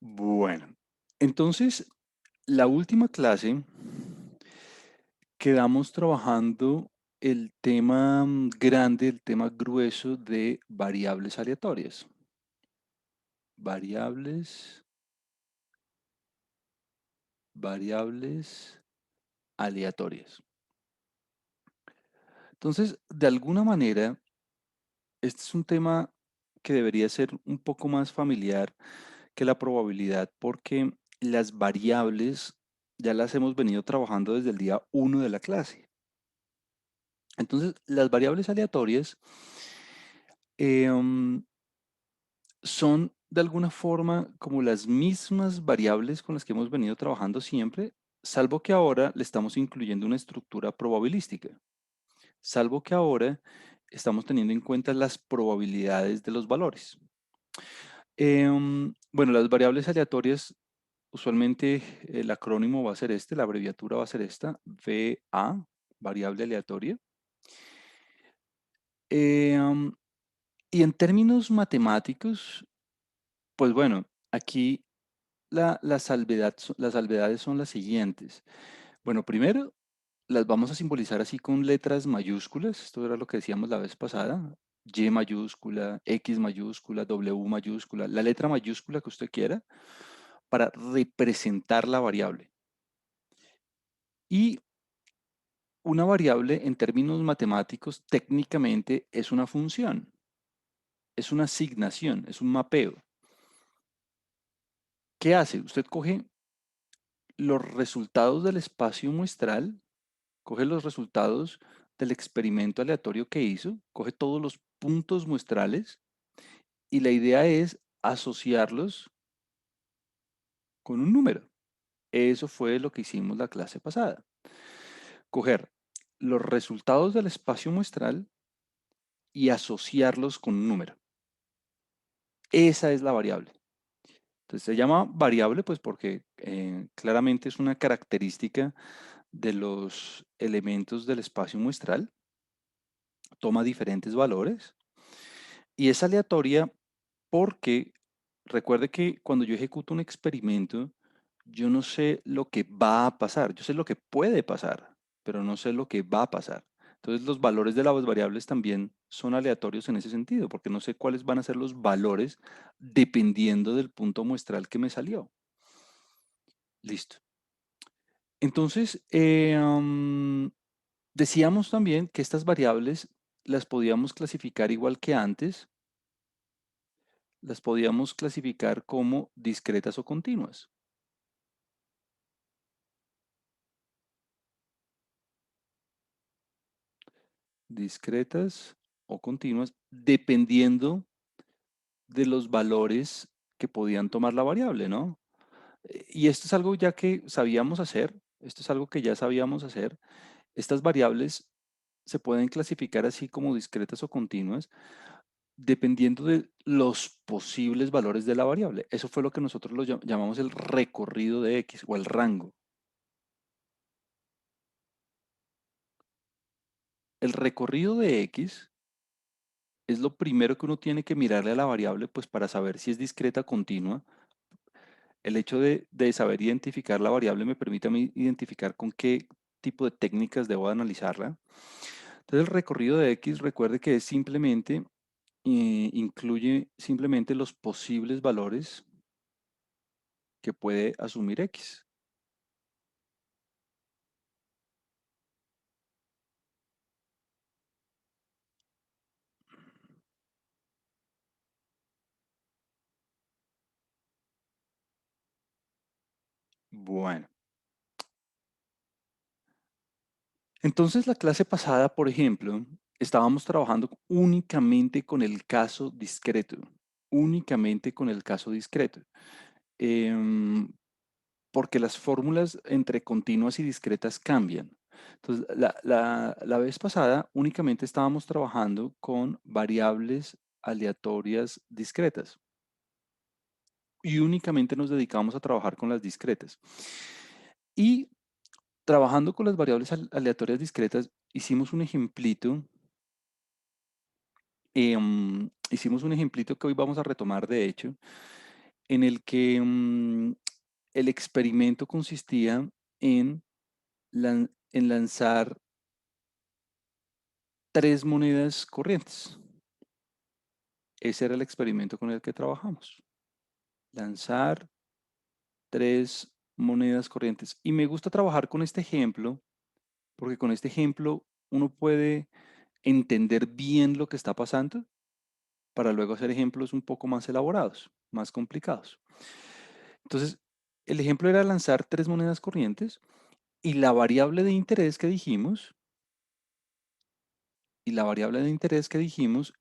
Bueno, entonces la última clase quedamos trabajando el tema grande, el tema grueso de variables aleatorias. Variables, variables aleatorias. Entonces, de alguna manera, este es un tema que debería ser un poco más familiar que la probabilidad porque las variables ya las hemos venido trabajando desde el día uno de la clase. Entonces, las variables aleatorias em, son de alguna forma como las mismas variables con las que hemos venido trabajando siempre, salvo que ahora le estamos incluyendo una estructura probabilística, salvo que ahora estamos teniendo en cuenta las probabilidades de los valores. Bueno, las variables aleatorias, usualmente el acrónimo va a ser este, la abreviatura va a ser esta, VA, variable aleatoria. Em, y en términos matemáticos, pues bueno, aquí las salvedades son las siguientes. Bueno, primero las vamos a simbolizar así con letras mayúsculas. Esto era lo que decíamos la vez pasada. Y mayúscula, X mayúscula, W mayúscula, la letra mayúscula que usted quiera para representar la variable. Y una variable en términos matemáticos técnicamente es una función, es una asignación, es un mapeo. ¿Qué hace? Usted coge los resultados del espacio muestral, coge los resultados del experimento aleatorio que hizo, coge todos los puntos muestrales y la idea es asociarlos con un número. Eso fue lo que hicimos la clase pasada. Coger los resultados del espacio muestral y asociarlos con un número. Esa es la variable. Entonces se llama variable pues porque claramente es una característica de los elementos del espacio muestral. Toma diferentes valores y es aleatoria porque recuerde que cuando yo ejecuto un experimento, yo no sé lo que va a pasar, yo sé lo que puede pasar, pero no sé lo que va a pasar. Entonces los valores de las variables también son aleatorios en ese sentido, porque no sé cuáles van a ser los valores dependiendo del punto muestral que me salió. Listo. Entonces, decíamos también que estas variables las podíamos clasificar igual que antes, las podíamos clasificar como discretas o continuas. Discretas o continuas, dependiendo de los valores que podían tomar la variable, ¿no? Y esto es algo ya que sabíamos hacer, esto es algo que ya sabíamos hacer. Estas variables se pueden clasificar así como discretas o continuas, dependiendo de los posibles valores de la variable. Eso fue lo que nosotros lo llamamos el recorrido de X o el rango. El recorrido de X es lo primero que uno tiene que mirarle a la variable, pues para saber si es discreta o continua. El hecho de saber identificar la variable me permite a mí identificar con qué tipo de técnicas debo analizarla. Entonces el recorrido de X, recuerde que es simplemente, incluye simplemente los posibles valores que puede asumir X. Bueno, entonces la clase pasada, por ejemplo, estábamos trabajando únicamente con el caso discreto, únicamente con el caso discreto. Em, porque las fórmulas entre continuas y discretas cambian. Entonces, la vez pasada únicamente estábamos trabajando con variables aleatorias discretas y únicamente nos dedicamos a trabajar con las discretas. Y trabajando con las variables aleatorias discretas, hicimos un ejemplito que hoy vamos a retomar, de hecho, en el que el experimento consistía en, en lanzar 3 monedas corrientes. Ese era el experimento con el que trabajamos. Lanzar 3 monedas corrientes. Y me gusta trabajar con este ejemplo, porque con este ejemplo uno puede entender bien lo que está pasando para luego hacer ejemplos un poco más elaborados, más complicados. Entonces, el ejemplo era lanzar 3 monedas corrientes y la variable de interés que dijimos,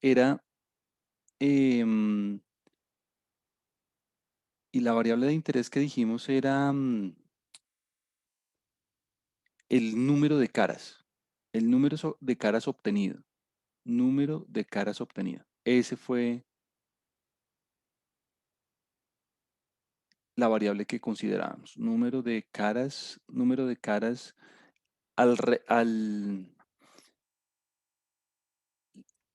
era, em, el número de caras, el número de caras obtenido, número de caras obtenido. Ese fue la variable que considerábamos, número de caras al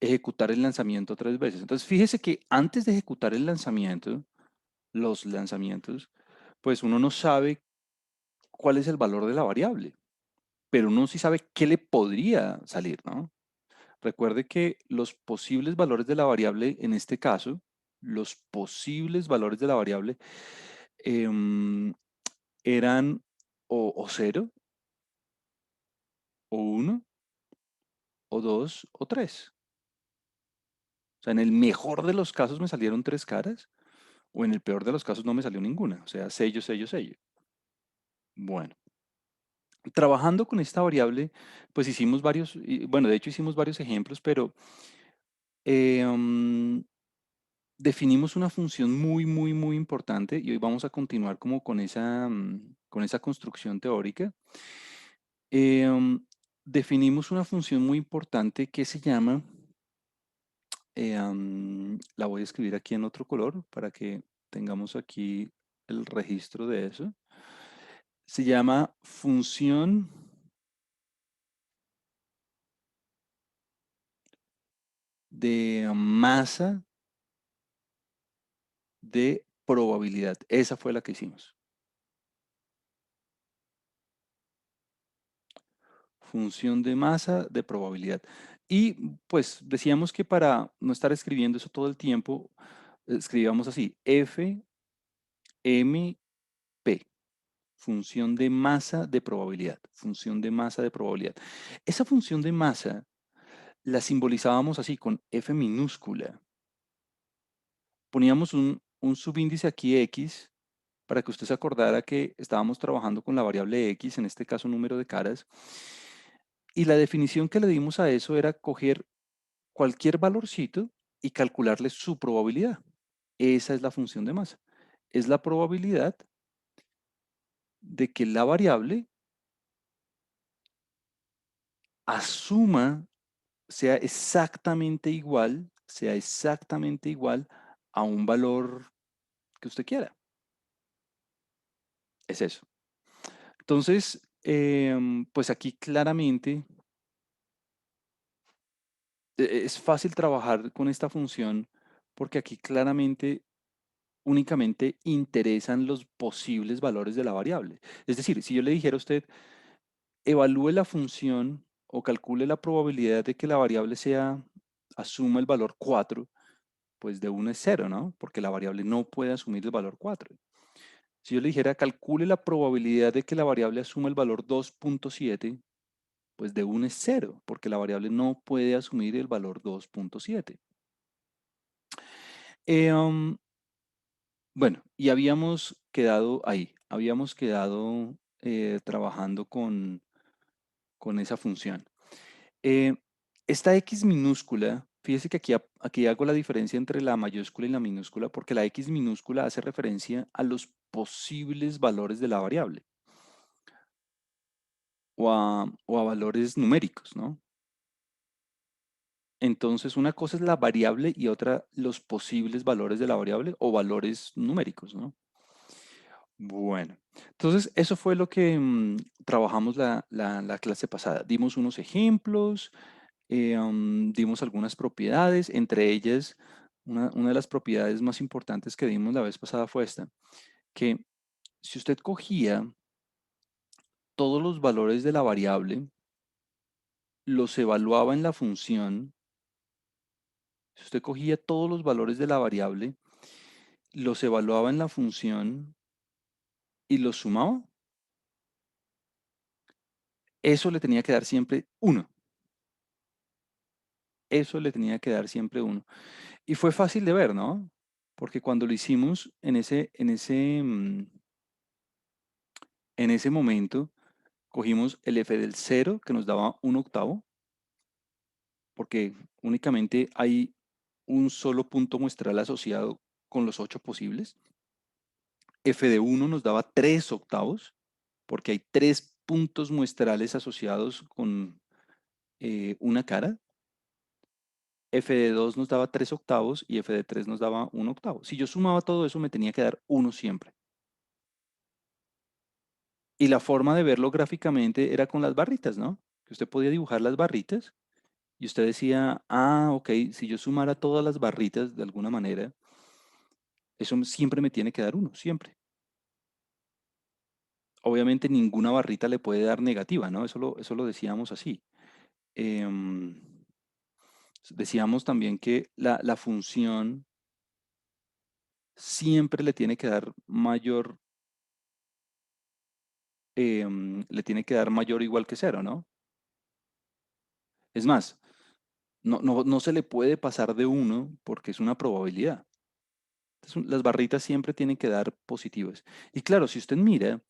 ejecutar el lanzamiento 3 veces. Entonces, fíjese que antes de ejecutar el lanzamiento, los lanzamientos, pues uno no sabe cuál es el valor de la variable, pero uno sí sabe qué le podría salir, ¿no? Recuerde que los posibles valores de la variable, en este caso, los posibles valores de la variable em, eran o 0, o 1, o 2, o 3. O sea, en el mejor de los casos me salieron 3 caras, o en el peor de los casos no me salió ninguna. O sea, sello, sello, sello. Bueno, trabajando con esta variable, pues hicimos varios, bueno, de hecho hicimos varios ejemplos, pero em, definimos una función muy, muy, muy importante y hoy vamos a continuar como con esa construcción teórica. Em, Definimos una función muy importante que se llama, la voy a escribir aquí en otro color para que tengamos aquí el registro de eso. Se llama función de masa de probabilidad. Esa fue la que hicimos. Función de masa de probabilidad. Y pues decíamos que para no estar escribiendo eso todo el tiempo, escribíamos así, F, M, P. Función de masa de probabilidad. Función de masa de probabilidad. Esa función de masa la simbolizábamos así con F minúscula. Poníamos un subíndice aquí X para que usted se acordara que estábamos trabajando con la variable X, en este caso número de caras. Y la definición que le dimos a eso era coger cualquier valorcito y calcularle su probabilidad. Esa es la función de masa. Es la probabilidad de que la variable asuma, sea exactamente igual a un valor que usted quiera. Es eso. Entonces, pues aquí claramente es fácil trabajar con esta función porque aquí claramente únicamente interesan los posibles valores de la variable. Es decir, si yo le dijera a usted, evalúe la función o calcule la probabilidad de que la variable asuma el valor 4, pues de 1 es 0, ¿no? Porque la variable no puede asumir el valor 4. Si yo le dijera, calcule la probabilidad de que la variable asuma el valor 2.7, pues de 1 es 0, porque la variable no puede asumir el valor 2.7. Bueno, y habíamos quedado ahí, habíamos quedado trabajando con esa función. Eh, Esta X minúscula, fíjese que aquí hago la diferencia entre la mayúscula y la minúscula, porque la X minúscula hace referencia a los posibles valores de la variable o a valores numéricos, ¿no? Entonces, una cosa es la variable y otra los posibles valores de la variable o valores numéricos, ¿no? Bueno, entonces eso fue lo que trabajamos la clase pasada. Dimos unos ejemplos, dimos algunas propiedades, entre ellas una de las propiedades más importantes que dimos la vez pasada fue esta, que si usted cogía todos los valores de la variable, los evaluaba en la función, si usted cogía todos los valores de la variable, los evaluaba en la función y los sumaba, eso le tenía que dar siempre uno. Eso le tenía que dar siempre uno. Y fue fácil de ver, ¿no? Porque cuando lo hicimos en ese momento, cogimos el f del cero, que nos daba un octavo, porque únicamente hay un solo punto muestral asociado con los 8 posibles. F de 1 nos daba 3 octavos, porque hay 3 puntos muestrales asociados con una cara. F de 2 nos daba 3 octavos y F de 3 nos daba un octavo. Si yo sumaba todo eso, me tenía que dar uno siempre. Y la forma de verlo gráficamente era con las barritas, ¿no? Que usted podía dibujar las barritas y usted decía, ah, ok, si yo sumara todas las barritas de alguna manera, eso siempre me tiene que dar uno, siempre. Obviamente ninguna barrita le puede dar negativa, ¿no? Eso lo decíamos así. Em, decíamos también que la función siempre le tiene que dar mayor, le tiene que dar mayor o igual que cero, ¿no? Es más, no se le puede pasar de uno porque es una probabilidad. Entonces, las barritas siempre tienen que dar positivas. Y claro, si usted mira,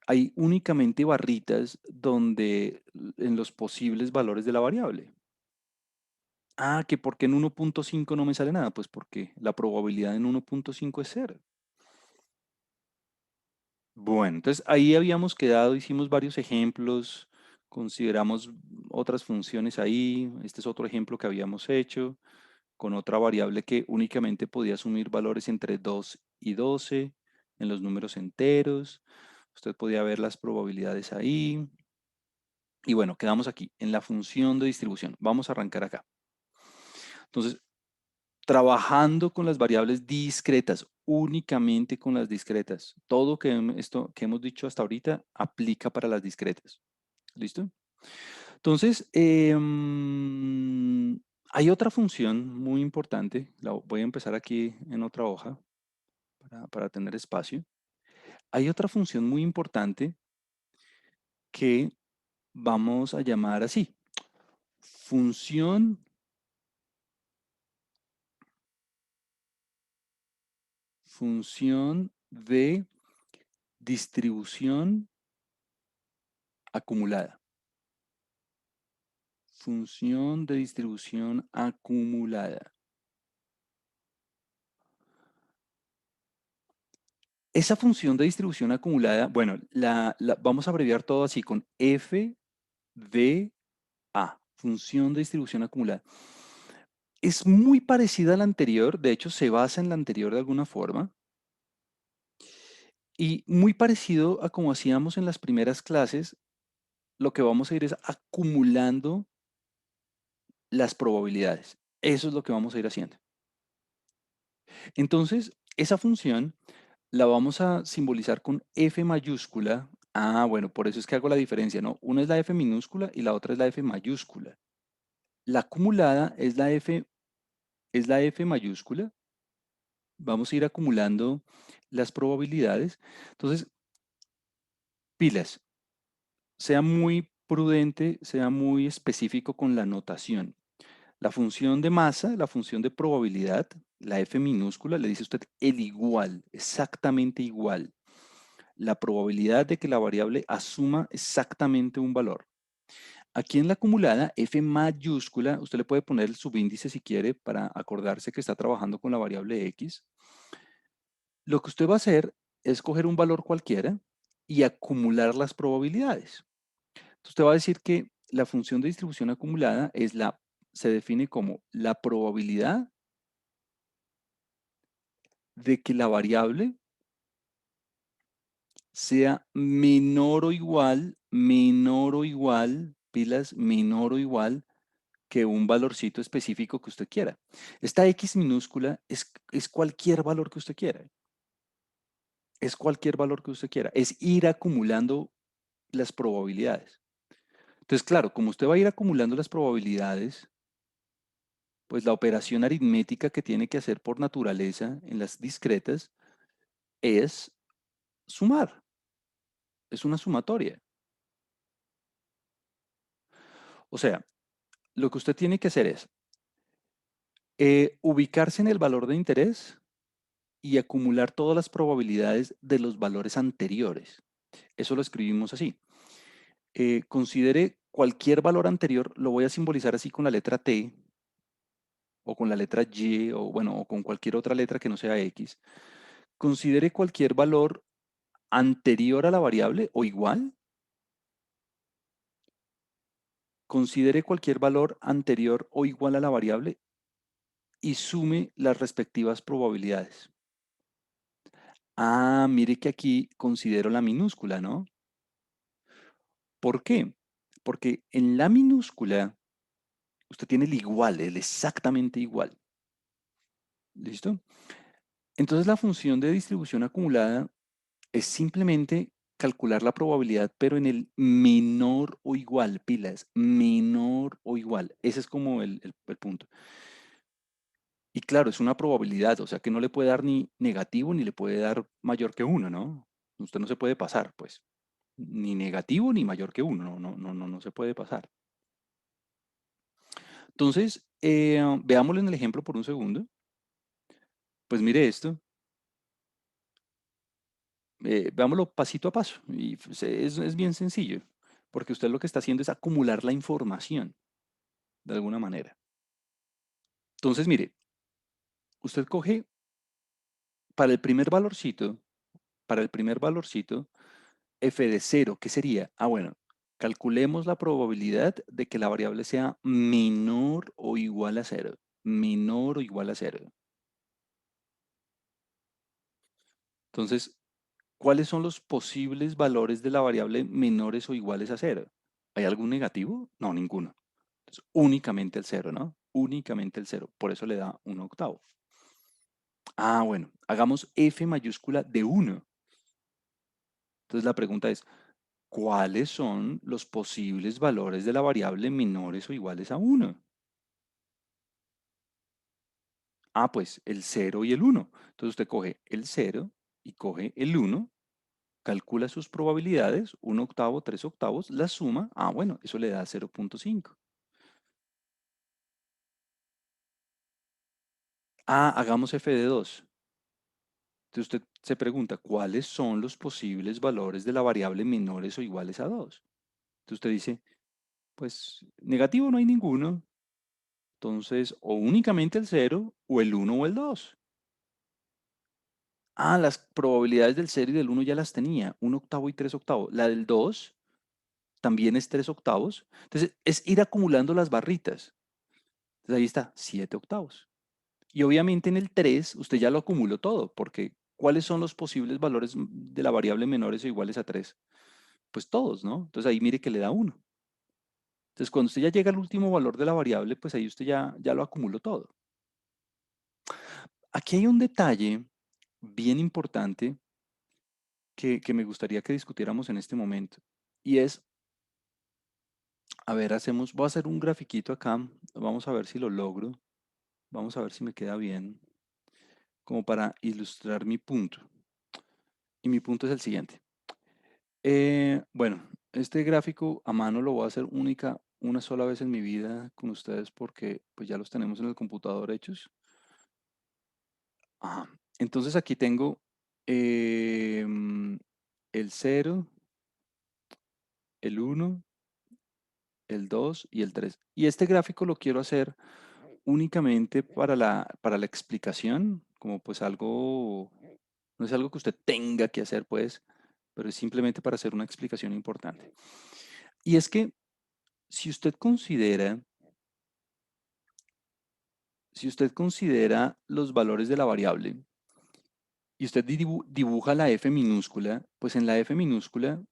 hay únicamente barritas donde en los posibles valores de la variable. Ah, que porque en 1.5 no me sale nada, pues porque la probabilidad en 1.5 es cero. Bueno, entonces ahí habíamos quedado, hicimos varios ejemplos, consideramos otras funciones ahí. Este es otro ejemplo que habíamos hecho con otra variable que únicamente podía asumir valores entre 2 y 12 en los números enteros. Usted podía ver las probabilidades ahí. Y bueno, quedamos aquí en la función de distribución. Vamos a arrancar acá. Entonces, trabajando con las variables discretas, únicamente con las discretas. Todo esto que hemos dicho hasta ahorita aplica para las discretas. ¿Listo? Entonces, hay otra función muy importante. La voy a empezar aquí en otra hoja para tener espacio. Hay otra función muy importante que vamos a llamar así. Función, función de distribución acumulada. Función de distribución acumulada. Esa función de distribución acumulada, bueno, vamos a abreviar todo así con f de a, función de distribución acumulada. Es muy parecida a la anterior, de hecho se basa en la anterior de alguna forma, y muy parecido a como hacíamos en las primeras clases, lo que vamos a ir es acumulando las probabilidades. Eso es lo que vamos a ir haciendo. Entonces, esa función la vamos a simbolizar con F mayúscula. Ah, bueno, por eso es que hago la diferencia, ¿no? Una es la F minúscula y la otra es la F mayúscula. La acumulada es la F mayúscula. Vamos a ir acumulando las probabilidades. Entonces, pilas, sea muy prudente, sea muy específico con la notación. La función de masa, la función de probabilidad, la F minúscula, le dice usted el igual, exactamente igual. La probabilidad de que la variable asuma exactamente un valor. Aquí en la acumulada, F mayúscula, usted le puede poner el subíndice si quiere para acordarse que está trabajando con la variable X. Lo que usted va a hacer es coger un valor cualquiera y acumular las probabilidades. Entonces, usted va a decir que la función de distribución acumulada se define como la probabilidad de que la variable sea menor o igual, pilas, menor o igual que un valorcito específico que usted quiera. Esta X minúscula es cualquier valor que usted quiera. Es cualquier valor que usted quiera. Es ir acumulando las probabilidades. Entonces, claro, como usted va a ir acumulando las probabilidades, pues la operación aritmética que tiene que hacer por naturaleza en las discretas es sumar. Es una sumatoria. O sea, lo que usted tiene que hacer es ubicarse en el valor de interés y acumular todas las probabilidades de los valores anteriores. Eso lo escribimos así. Considere cualquier valor anterior, lo voy a simbolizar así con la letra T o con la letra Y o bueno, o con cualquier otra letra que no sea X. Considere cualquier valor anterior a la variable o igual. Considere cualquier valor anterior o igual a la variable y sume las respectivas probabilidades. Ah, mire que aquí considero la minúscula, ¿no? ¿Por qué? Porque en la minúscula usted tiene el igual, el exactamente igual. ¿Listo? Entonces la función de distribución acumulada es simplemente calcular la probabilidad, pero en el menor o igual, pilas, menor o igual. Ese es como el punto. Y claro, es una probabilidad, o sea que no le puede dar ni negativo ni le puede dar mayor que uno, ¿no? Usted no se puede pasar, pues. Ni negativo ni mayor que uno, no se puede pasar. Entonces, veámoslo en el ejemplo por un segundo. Pues mire esto, veámoslo pasito a paso. Y pues, es bien sencillo, porque usted lo que está haciendo es acumular la información de alguna manera. Entonces, mire, usted coge para el primer valorcito, para el primer valorcito, f de cero, ¿qué sería? Ah, bueno, calculemos la probabilidad de que la variable sea menor o igual a cero. Menor o igual a cero. Entonces, ¿cuáles son los posibles valores de la variable menores o iguales a cero? ¿Hay algún negativo? No, ninguno. Entonces, únicamente el cero, ¿no? Únicamente el cero. Por eso le da un octavo. Ah, bueno, hagamos f mayúscula de 1. Entonces la pregunta es, ¿cuáles son los posibles valores de la variable menores o iguales a 1? Ah, pues el cero y el uno. Entonces usted coge el cero y coge el uno, calcula sus probabilidades, un octavo, tres octavos, la suma. Ah, bueno, eso le da 0.5. Ah, hagamos f de 2. Entonces usted se pregunta, ¿cuáles son los posibles valores de la variable menores o iguales a 2? Entonces usted dice, pues negativo no hay ninguno. Entonces, o únicamente el cero, o el uno o el 2. Ah, las probabilidades del cero y del uno ya las tenía, un octavo y tres octavos. La del 2 también es tres octavos. Entonces, es ir acumulando las barritas. Entonces, ahí está, 7 octavos. Y obviamente en el 3 usted ya lo acumuló todo, porque ¿cuáles son los posibles valores de la variable menores o iguales a 3? Pues todos, ¿no? Entonces ahí mire que le da uno. Entonces, cuando usted ya llega al último valor de la variable, pues ahí usted ya lo acumuló todo. Aquí hay un detalle bien importante que me gustaría que discutiéramos en este momento. Y es, a ver, voy a hacer un grafiquito acá, vamos a ver si lo logro, vamos a ver si me queda bien, como para ilustrar mi punto. Y mi punto es el siguiente. Bueno, este gráfico a mano lo voy a hacer una sola vez en mi vida con ustedes porque pues ya los tenemos en el computador hechos. Ajá. Entonces aquí tengo el cero, el uno, el 2 y el 3. Y este gráfico lo quiero hacer únicamente para la explicación, como pues algo, no es algo que usted tenga que hacer pues, pero es simplemente para hacer una explicación importante. Y es que si usted considera, si usted considera los valores de la variable y usted dibuja la f minúscula, pues en la f minúscula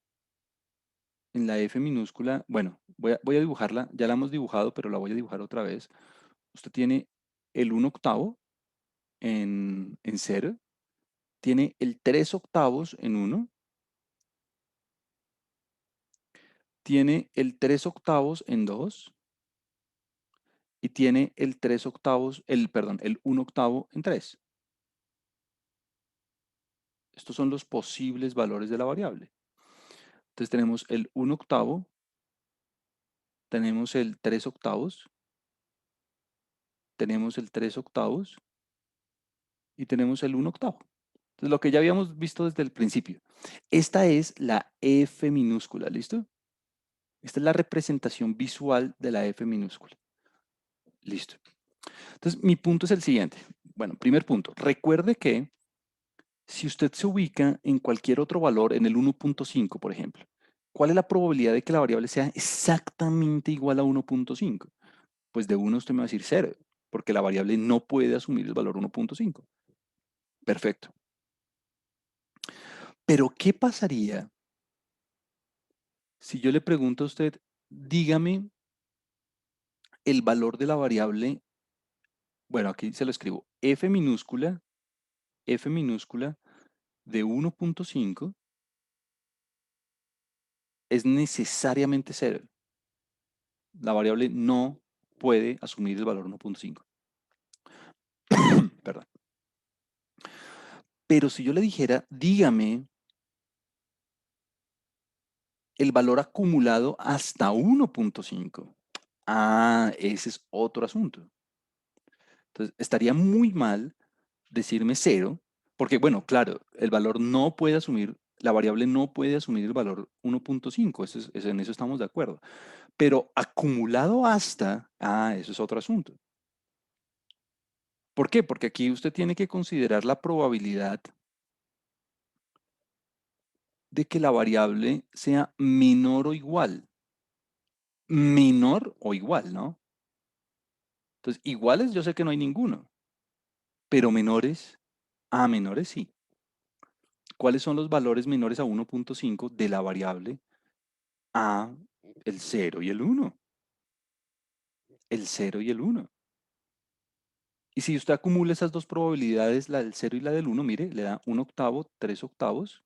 en la F minúscula, bueno, voy a dibujarla, ya la hemos dibujado, pero la voy a dibujar otra vez. Usted tiene el 1/8 en 0, tiene el 3/8 en 1, tiene el 3/8 en 2 y tiene el 3/8, perdón, el 1/8 en 3. Estos son los posibles valores de la variable. Entonces tenemos el 1/8, tenemos el 3/8, tenemos el 3/8 y tenemos el 1/8. Entonces lo que ya habíamos visto desde el principio. Esta es la F minúscula, ¿listo? Esta es la representación visual de la F minúscula. Listo. Entonces mi punto es el siguiente. Bueno, primer punto. Recuerde que si usted se ubica en cualquier otro valor, en el 1.5, por ejemplo, ¿cuál es la probabilidad de que la variable sea exactamente igual a 1.5? Pues de 1 usted me va a decir 0, porque la variable no puede asumir el valor 1.5. Perfecto. Pero ¿qué pasaría si yo le pregunto a usted, dígame el valor de la variable, bueno, aquí se lo escribo, F minúscula de 1.5 es necesariamente 0. La variable no puede asumir el valor 1.5. Perdón. Pero si yo le dijera, dígame el valor acumulado hasta 1.5. Ah, ese es otro asunto. Entonces, estaría muy mal decirme 0, porque bueno, claro, el valor no puede asumir, la variable no puede asumir el valor 1.5, en eso estamos de acuerdo. Pero acumulado hasta, eso es otro asunto. ¿Por qué? Porque aquí usted tiene que considerar la probabilidad de que la variable sea menor o igual. Menor o igual, ¿no? Entonces, iguales yo sé que no hay ninguno, pero menores, menores sí. ¿Cuáles son los valores menores a 1.5 de la variable a el 0 y el 1? El 0 y el 1. Y si usted acumula esas dos probabilidades, la del 0 y la del 1, mire, le da 1/8, 3/8,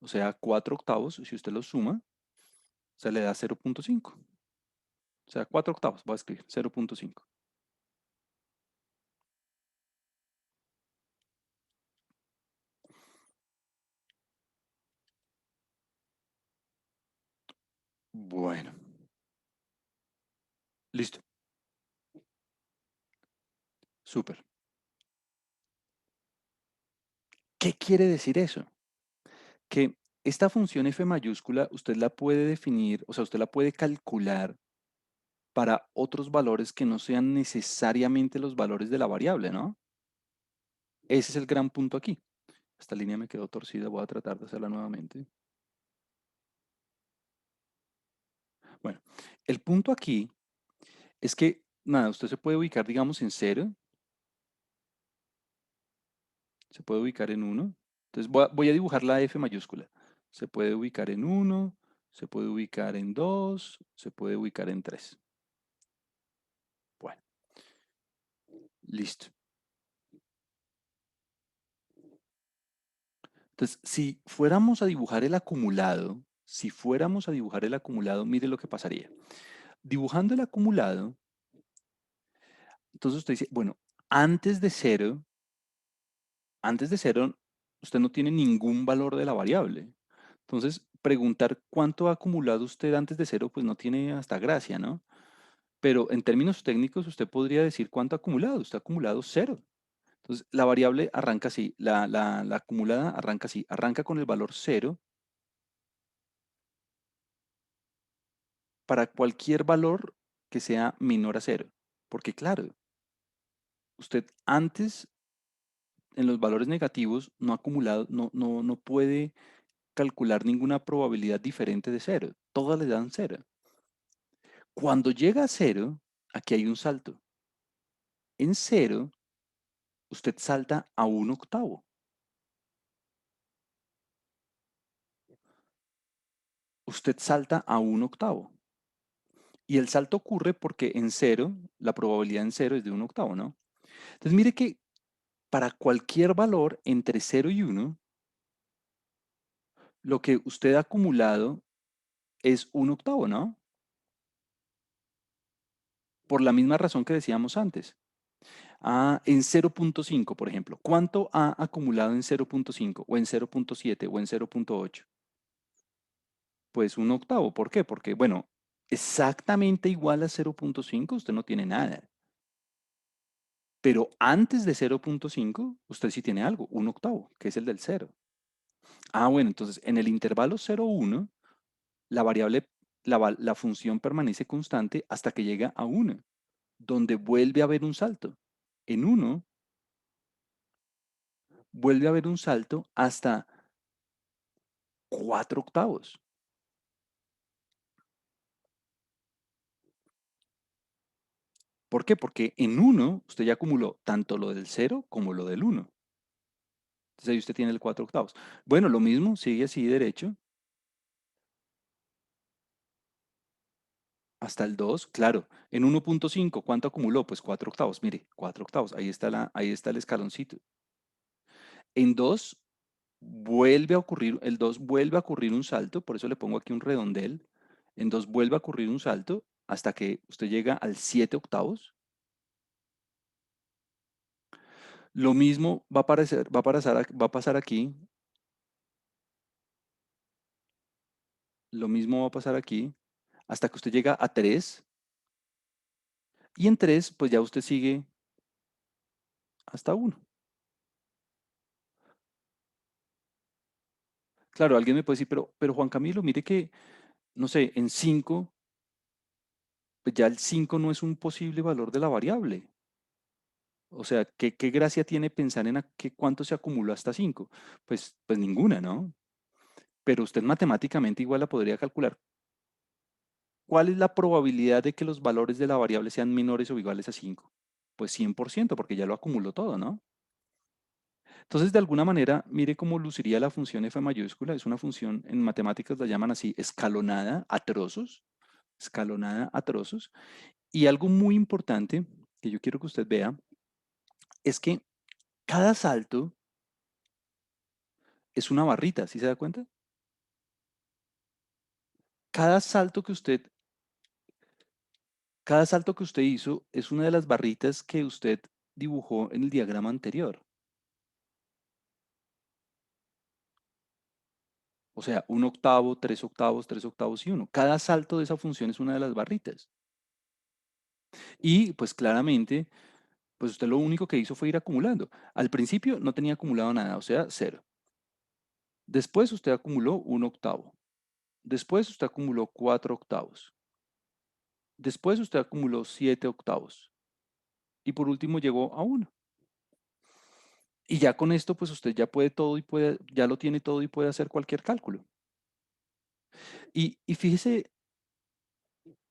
o sea, 4/8, si usted los suma, o sea, le da 0.5. O sea, 4/8, voy a escribir, 0.5. Bueno, listo, súper. ¿Qué quiere decir eso? Que esta función f mayúscula usted la puede definir, o sea, usted la puede calcular para otros valores que no sean necesariamente los valores de la variable, ¿no? Ese es el gran punto aquí. Esta línea me quedó torcida, voy a tratar de hacerla nuevamente. Bueno, el punto aquí es que, nada, usted se puede ubicar, digamos, en 0, se puede ubicar en 1. Entonces voy a dibujar la F mayúscula. Se puede ubicar en 1, se puede ubicar en 2, se puede ubicar en 3. Bueno, listo. Entonces, si fuéramos a dibujar el acumulado, mire lo que pasaría. Dibujando el acumulado, entonces usted dice, bueno, antes de cero, antes de cero, usted no tiene ningún valor de la variable. Entonces, preguntar cuánto ha acumulado usted antes de cero, pues no tiene hasta gracia, ¿no? Pero en términos técnicos, usted podría decir cuánto ha acumulado. Usted ha acumulado cero. Entonces, la variable arranca así, la acumulada arranca así, arranca con el valor cero para cualquier valor que sea menor a cero. Porque claro, usted antes en los valores negativos no ha acumulado, no puede calcular ninguna probabilidad diferente de cero. Todas le dan cero. Cuando llega a cero, aquí hay un salto. En cero, usted salta a 1/8. usted salta a un octavo. Y el salto ocurre porque en cero, la probabilidad en cero es de un octavo, ¿no? Entonces mire que para cualquier valor entre cero y uno, lo que usted ha acumulado es un octavo, ¿no? Por la misma razón que decíamos antes. En 0.5, por ejemplo. ¿Cuánto ha acumulado en 0.5 o en 0.7 o en 0.8? Pues un octavo. ¿Por qué? Porque, bueno, exactamente igual a 0.5 usted no tiene nada. Pero antes de 0.5 usted sí tiene algo, un octavo, que es el del cero. Bueno, entonces en el intervalo 0,1, la variable, la función permanece constante hasta que llega a 1, donde vuelve a haber un salto. En 1 vuelve a haber un salto hasta 4 octavos. ¿Por qué? Porque en 1 usted ya acumuló tanto lo del 0 como lo del 1. Entonces ahí usted tiene el 4 octavos. Bueno, lo mismo, sigue así derecho hasta el 2, claro. En 1.5, ¿cuánto acumuló? Pues 4 octavos. Mire, 4 octavos. Ahí está el escaloncito. En 2 vuelve a ocurrir, el 2 vuelve a ocurrir un salto, por eso le pongo aquí un redondel. En 2 vuelve a ocurrir un salto hasta que usted llega al 7 octavos. Lo mismo va a pasar aquí. Lo mismo va a pasar aquí hasta que usted llega a 3. Y en 3 pues ya usted sigue hasta 1. Claro, alguien me puede decir, pero Juan Camilo, mire que, no sé, en 5 pues ya el 5 no es un posible valor de la variable. O sea, ¿qué gracia tiene pensar en cuánto se acumuló hasta 5? Pues ninguna, ¿no? Pero usted matemáticamente igual la podría calcular. ¿Cuál es la probabilidad de que los valores de la variable sean menores o iguales a 5? Pues 100%, porque ya lo acumuló todo, ¿no? Entonces, de alguna manera, mire cómo luciría la función f mayúscula. Es una función, en matemáticas la llaman así, escalonada a trozos. Escalonada a trozos. Y algo muy importante que yo quiero que usted vea es que cada salto es una barrita, ¿sí se da cuenta? Cada salto que usted, cada salto que usted hizo es una de las barritas que usted dibujó en el diagrama anterior. O sea, un octavo, 3 octavos y uno. Cada salto de esa función es una de las barritas. Y pues claramente, pues usted lo único que hizo fue ir acumulando. Al principio no tenía acumulado nada, o sea, cero. Después usted acumuló un octavo. Después usted acumuló 4 octavos. Después usted acumuló 7 octavos. Y por último llegó a uno. Y ya con esto, pues usted ya puede todo ya lo tiene todo y puede hacer cualquier cálculo. Y fíjese,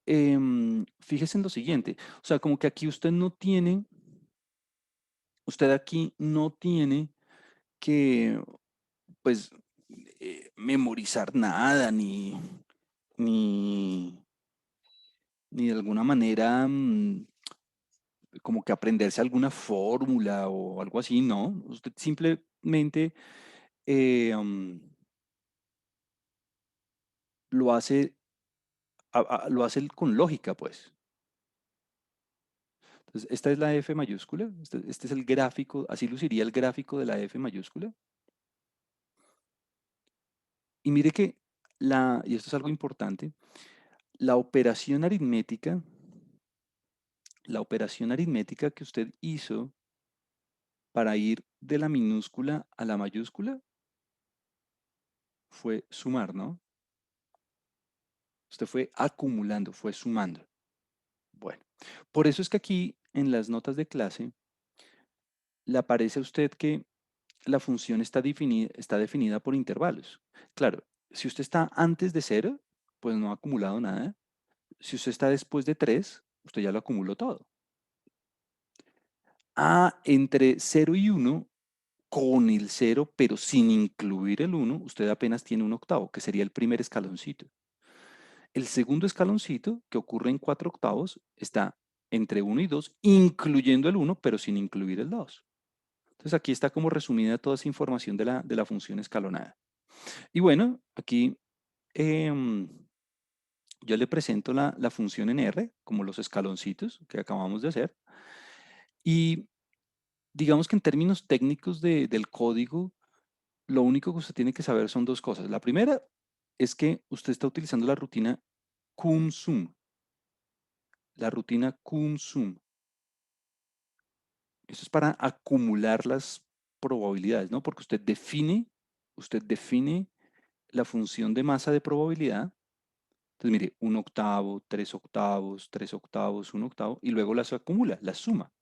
fíjese en lo siguiente, o sea, como que aquí usted aquí no tiene que, pues, memorizar nada, ni, ni de alguna manera, como que aprenderse alguna fórmula o algo así, no. Usted simplemente eh, um, lo hace, lo hace con lógica, pues. Entonces, esta es la F mayúscula, este es el gráfico, así luciría el gráfico de la F mayúscula. Y mire que y esto es algo importante, la operación aritmética, la operación aritmética que usted hizo para ir de la minúscula a la mayúscula fue sumar, ¿no? Usted fue acumulando, fue sumando. Bueno, por eso es que aquí en las notas de clase le aparece a usted que la función está definida por intervalos. Claro, si usted está antes de cero, pues no ha acumulado nada. Si usted está después de 3, usted ya lo acumuló todo. Entre cero y uno, con el cero, pero sin incluir el uno, usted apenas tiene un octavo, que sería el primer escaloncito. El segundo escaloncito, que ocurre en 4/8, está entre 1 y 2, incluyendo el 1, pero sin incluir el 2. Entonces aquí está como resumida toda esa información de la función escalonada. Y bueno, aquí em, yo le presento la función en R, como los escaloncitos que acabamos de hacer. Y digamos que en términos técnicos del código, lo único que usted tiene que saber son dos cosas. La primera es que usted está utilizando la rutina cum-sum. La rutina cum-sum. Esto es para acumular las probabilidades, ¿no? Porque usted define la función de masa de probabilidad. Entonces, mire, 1/8, 3/8, 3/8, 1/8, y luego las acumula, las suma.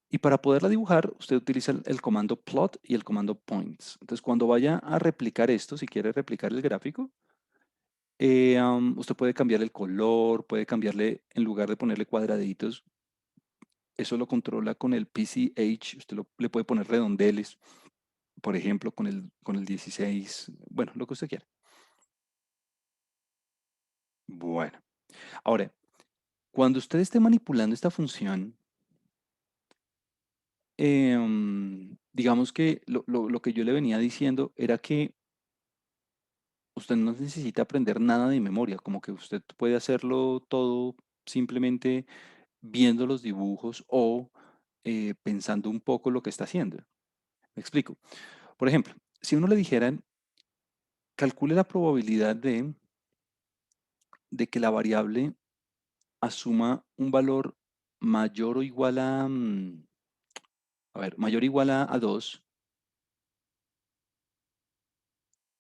Y para poderla dibujar, usted utiliza el comando plot y el comando points. Entonces, cuando vaya a replicar esto, si quiere replicar el gráfico, usted puede cambiar el color, puede cambiarle, en lugar de ponerle cuadraditos, eso lo controla con el PCH. Usted le puede poner redondeles, por ejemplo, con el 16, bueno, lo que usted quiera. Bueno, ahora, cuando usted esté manipulando esta función, digamos que lo que yo le venía diciendo era que usted no necesita aprender nada de memoria, como que usted puede hacerlo todo simplemente viendo los dibujos o pensando un poco lo que está haciendo. Me explico. Por ejemplo, si uno le dijeran, calcule la probabilidad de que la variable asuma un valor mayor o igual a ver, mayor o igual a 2,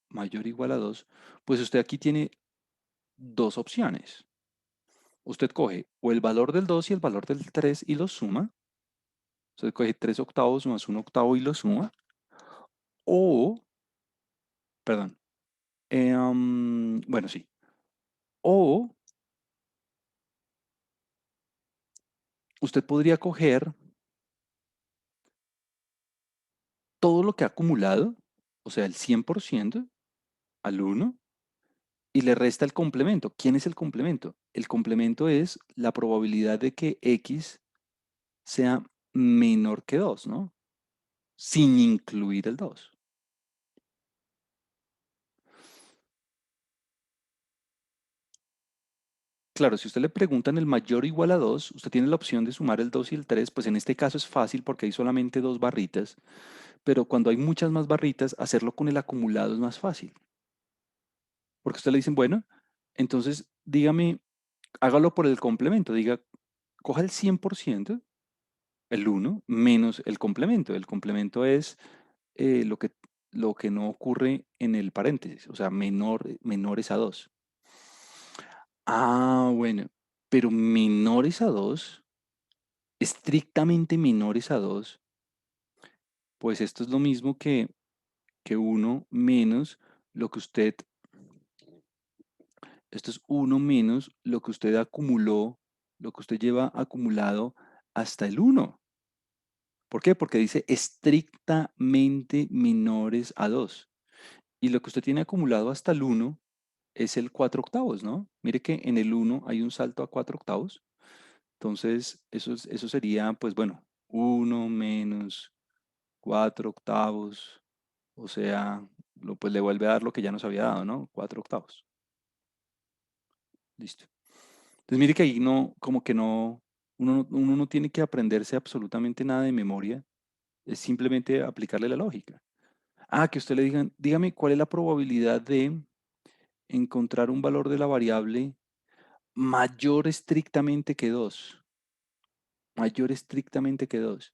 mayor o igual a 2, pues usted aquí tiene dos opciones. Usted coge o el valor del 2 y el valor del 3 y los suma. Usted coge 3/8 más 1/8 y lo suma. O, perdón, bueno, sí. O usted podría coger todo lo que ha acumulado, o sea, el 100% al 1, y le resta el complemento. ¿Quién es el complemento? El complemento es la probabilidad de que X sea menor que 2, ¿no? Sin incluir el 2. Claro, si usted le preguntan el mayor o igual a 2, usted tiene la opción de sumar el 2 y el 3, pues en este caso es fácil porque hay solamente dos barritas, pero cuando hay muchas más barritas, hacerlo con el acumulado es más fácil, porque usted le dicen, bueno, entonces dígame, hágalo por el complemento, diga, coja el 100%, el 1, menos el complemento. El complemento es eh, lo que, lo que no ocurre en el paréntesis, o sea, menores a 2. Ah, bueno, pero menores a 2, estrictamente menores a 2, pues esto es lo mismo que 1 menos lo que usted, esto es 1 menos lo que usted acumuló, lo que usted lleva acumulado hasta el 1. ¿Por qué? Porque dice estrictamente menores a 2. Y lo que usted tiene acumulado hasta el 1 es el 4/8, ¿no? Mire que en el 1 hay un salto a 4/8. Entonces, eso sería, pues bueno, 1 menos 4/8, o sea, pues le vuelve a dar lo que ya nos había dado, ¿no? 4/8. Listo. Entonces, mire que ahí no, como que no, uno no tiene que aprenderse absolutamente nada de memoria, es simplemente aplicarle la lógica. Ah, que usted le digan, dígame cuál es la probabilidad de encontrar un valor de la variable mayor estrictamente que 2. Mayor estrictamente que 2.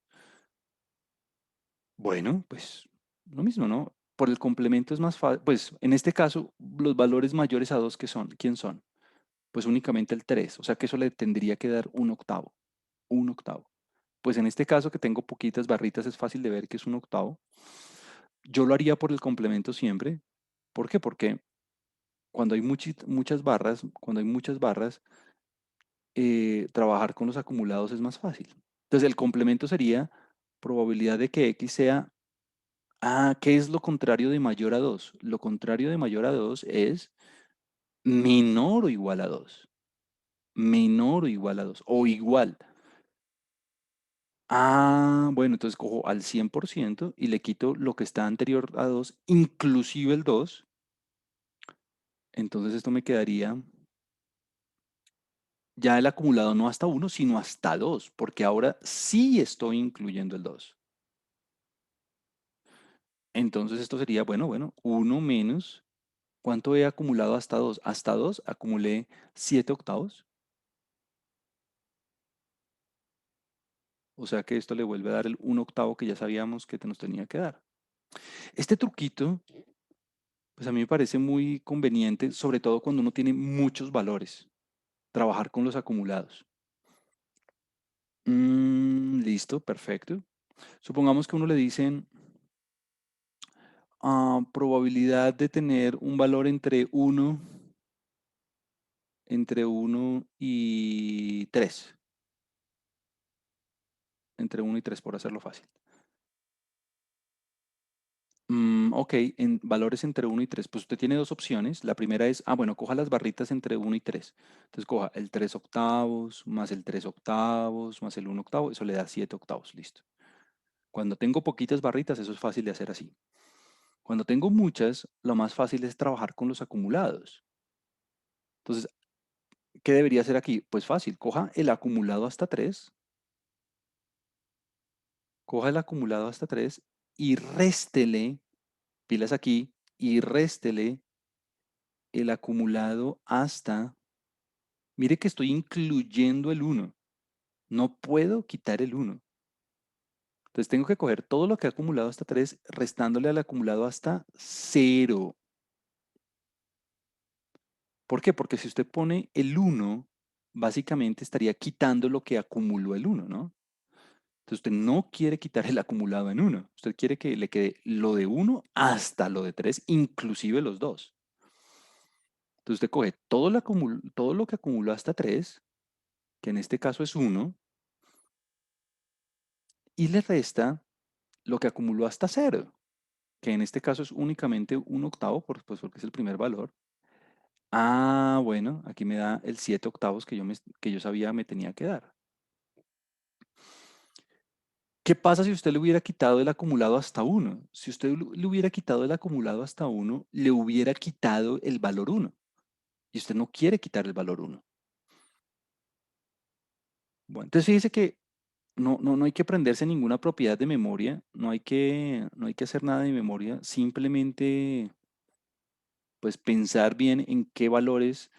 Bueno, pues lo mismo, ¿no? Por el complemento es más fácil. Pues en este caso, los valores mayores a 2, ¿quién son? Pues únicamente el 3. O sea que eso le tendría que dar un octavo. Un octavo. Pues en este caso que tengo poquitas barritas es fácil de ver que es un octavo. Yo lo haría por el complemento siempre. ¿Por qué? Porque cuando hay muchas barras, trabajar con los acumulados es más fácil. Entonces el complemento sería probabilidad de que X sea, ¿qué es lo contrario de mayor a 2? Lo contrario de mayor a 2 es menor o igual a 2. Menor o igual a 2. O igual. Ah, bueno, entonces cojo al 100% y le quito lo que está anterior a 2, inclusive el 2. Entonces esto me quedaría ya el acumulado no hasta 1, sino hasta 2, porque ahora sí estoy incluyendo el 2. Entonces esto sería, bueno, 1 menos, ¿cuánto he acumulado hasta 2? Hasta 2 acumulé 7 octavos, o sea que esto le vuelve a dar el 1 octavo que ya sabíamos que nos tenía que dar. Este truquito, pues a mí me parece muy conveniente, sobre todo cuando uno tiene muchos valores, trabajar con los acumulados. Listo, perfecto. Supongamos que a uno le dicen probabilidad de tener un valor entre uno y 3, entre uno y 3 por hacerlo fácil. Ok, en valores entre uno y 3, pues usted tiene dos opciones. La primera es, bueno, coja las barritas entre uno y 3. Entonces coja el 3 octavos, más el 3 octavos, más el 1 octavo, eso le da 7 octavos, listo. Cuando tengo poquitas barritas, eso es fácil de hacer así. Cuando tengo muchas, lo más fácil es trabajar con los acumulados. Entonces, ¿qué debería hacer aquí? Pues fácil, coja el acumulado hasta 3, coja el acumulado hasta 3 y réstele, pilas aquí, y réstele el acumulado hasta, mire que estoy incluyendo el 1, no puedo quitar el 1. Entonces tengo que coger todo lo que he acumulado hasta 3, restándole al acumulado hasta 0. ¿Por qué? Porque si usted pone el 1, básicamente estaría quitando lo que acumuló el 1, ¿no? Entonces usted no quiere quitar el acumulado en 1. Usted quiere que le quede lo de 1 hasta lo de 3, inclusive los dos. Entonces usted coge todo lo que acumuló hasta 3, que en este caso es 1, y le resta lo que acumuló hasta 0, que en este caso es únicamente un octavo, pues porque es el primer valor. Bueno, aquí me da el 7 octavos que yo sabía me tenía que dar. ¿Qué pasa si usted le hubiera quitado el acumulado hasta 1? Si usted le hubiera quitado el acumulado hasta 1, le hubiera quitado el valor 1. Y usted no quiere quitar el valor 1. Bueno, entonces fíjese que no hay que aprenderse ninguna propiedad de memoria, no hay que hacer nada de memoria, simplemente pues pensar bien en qué valores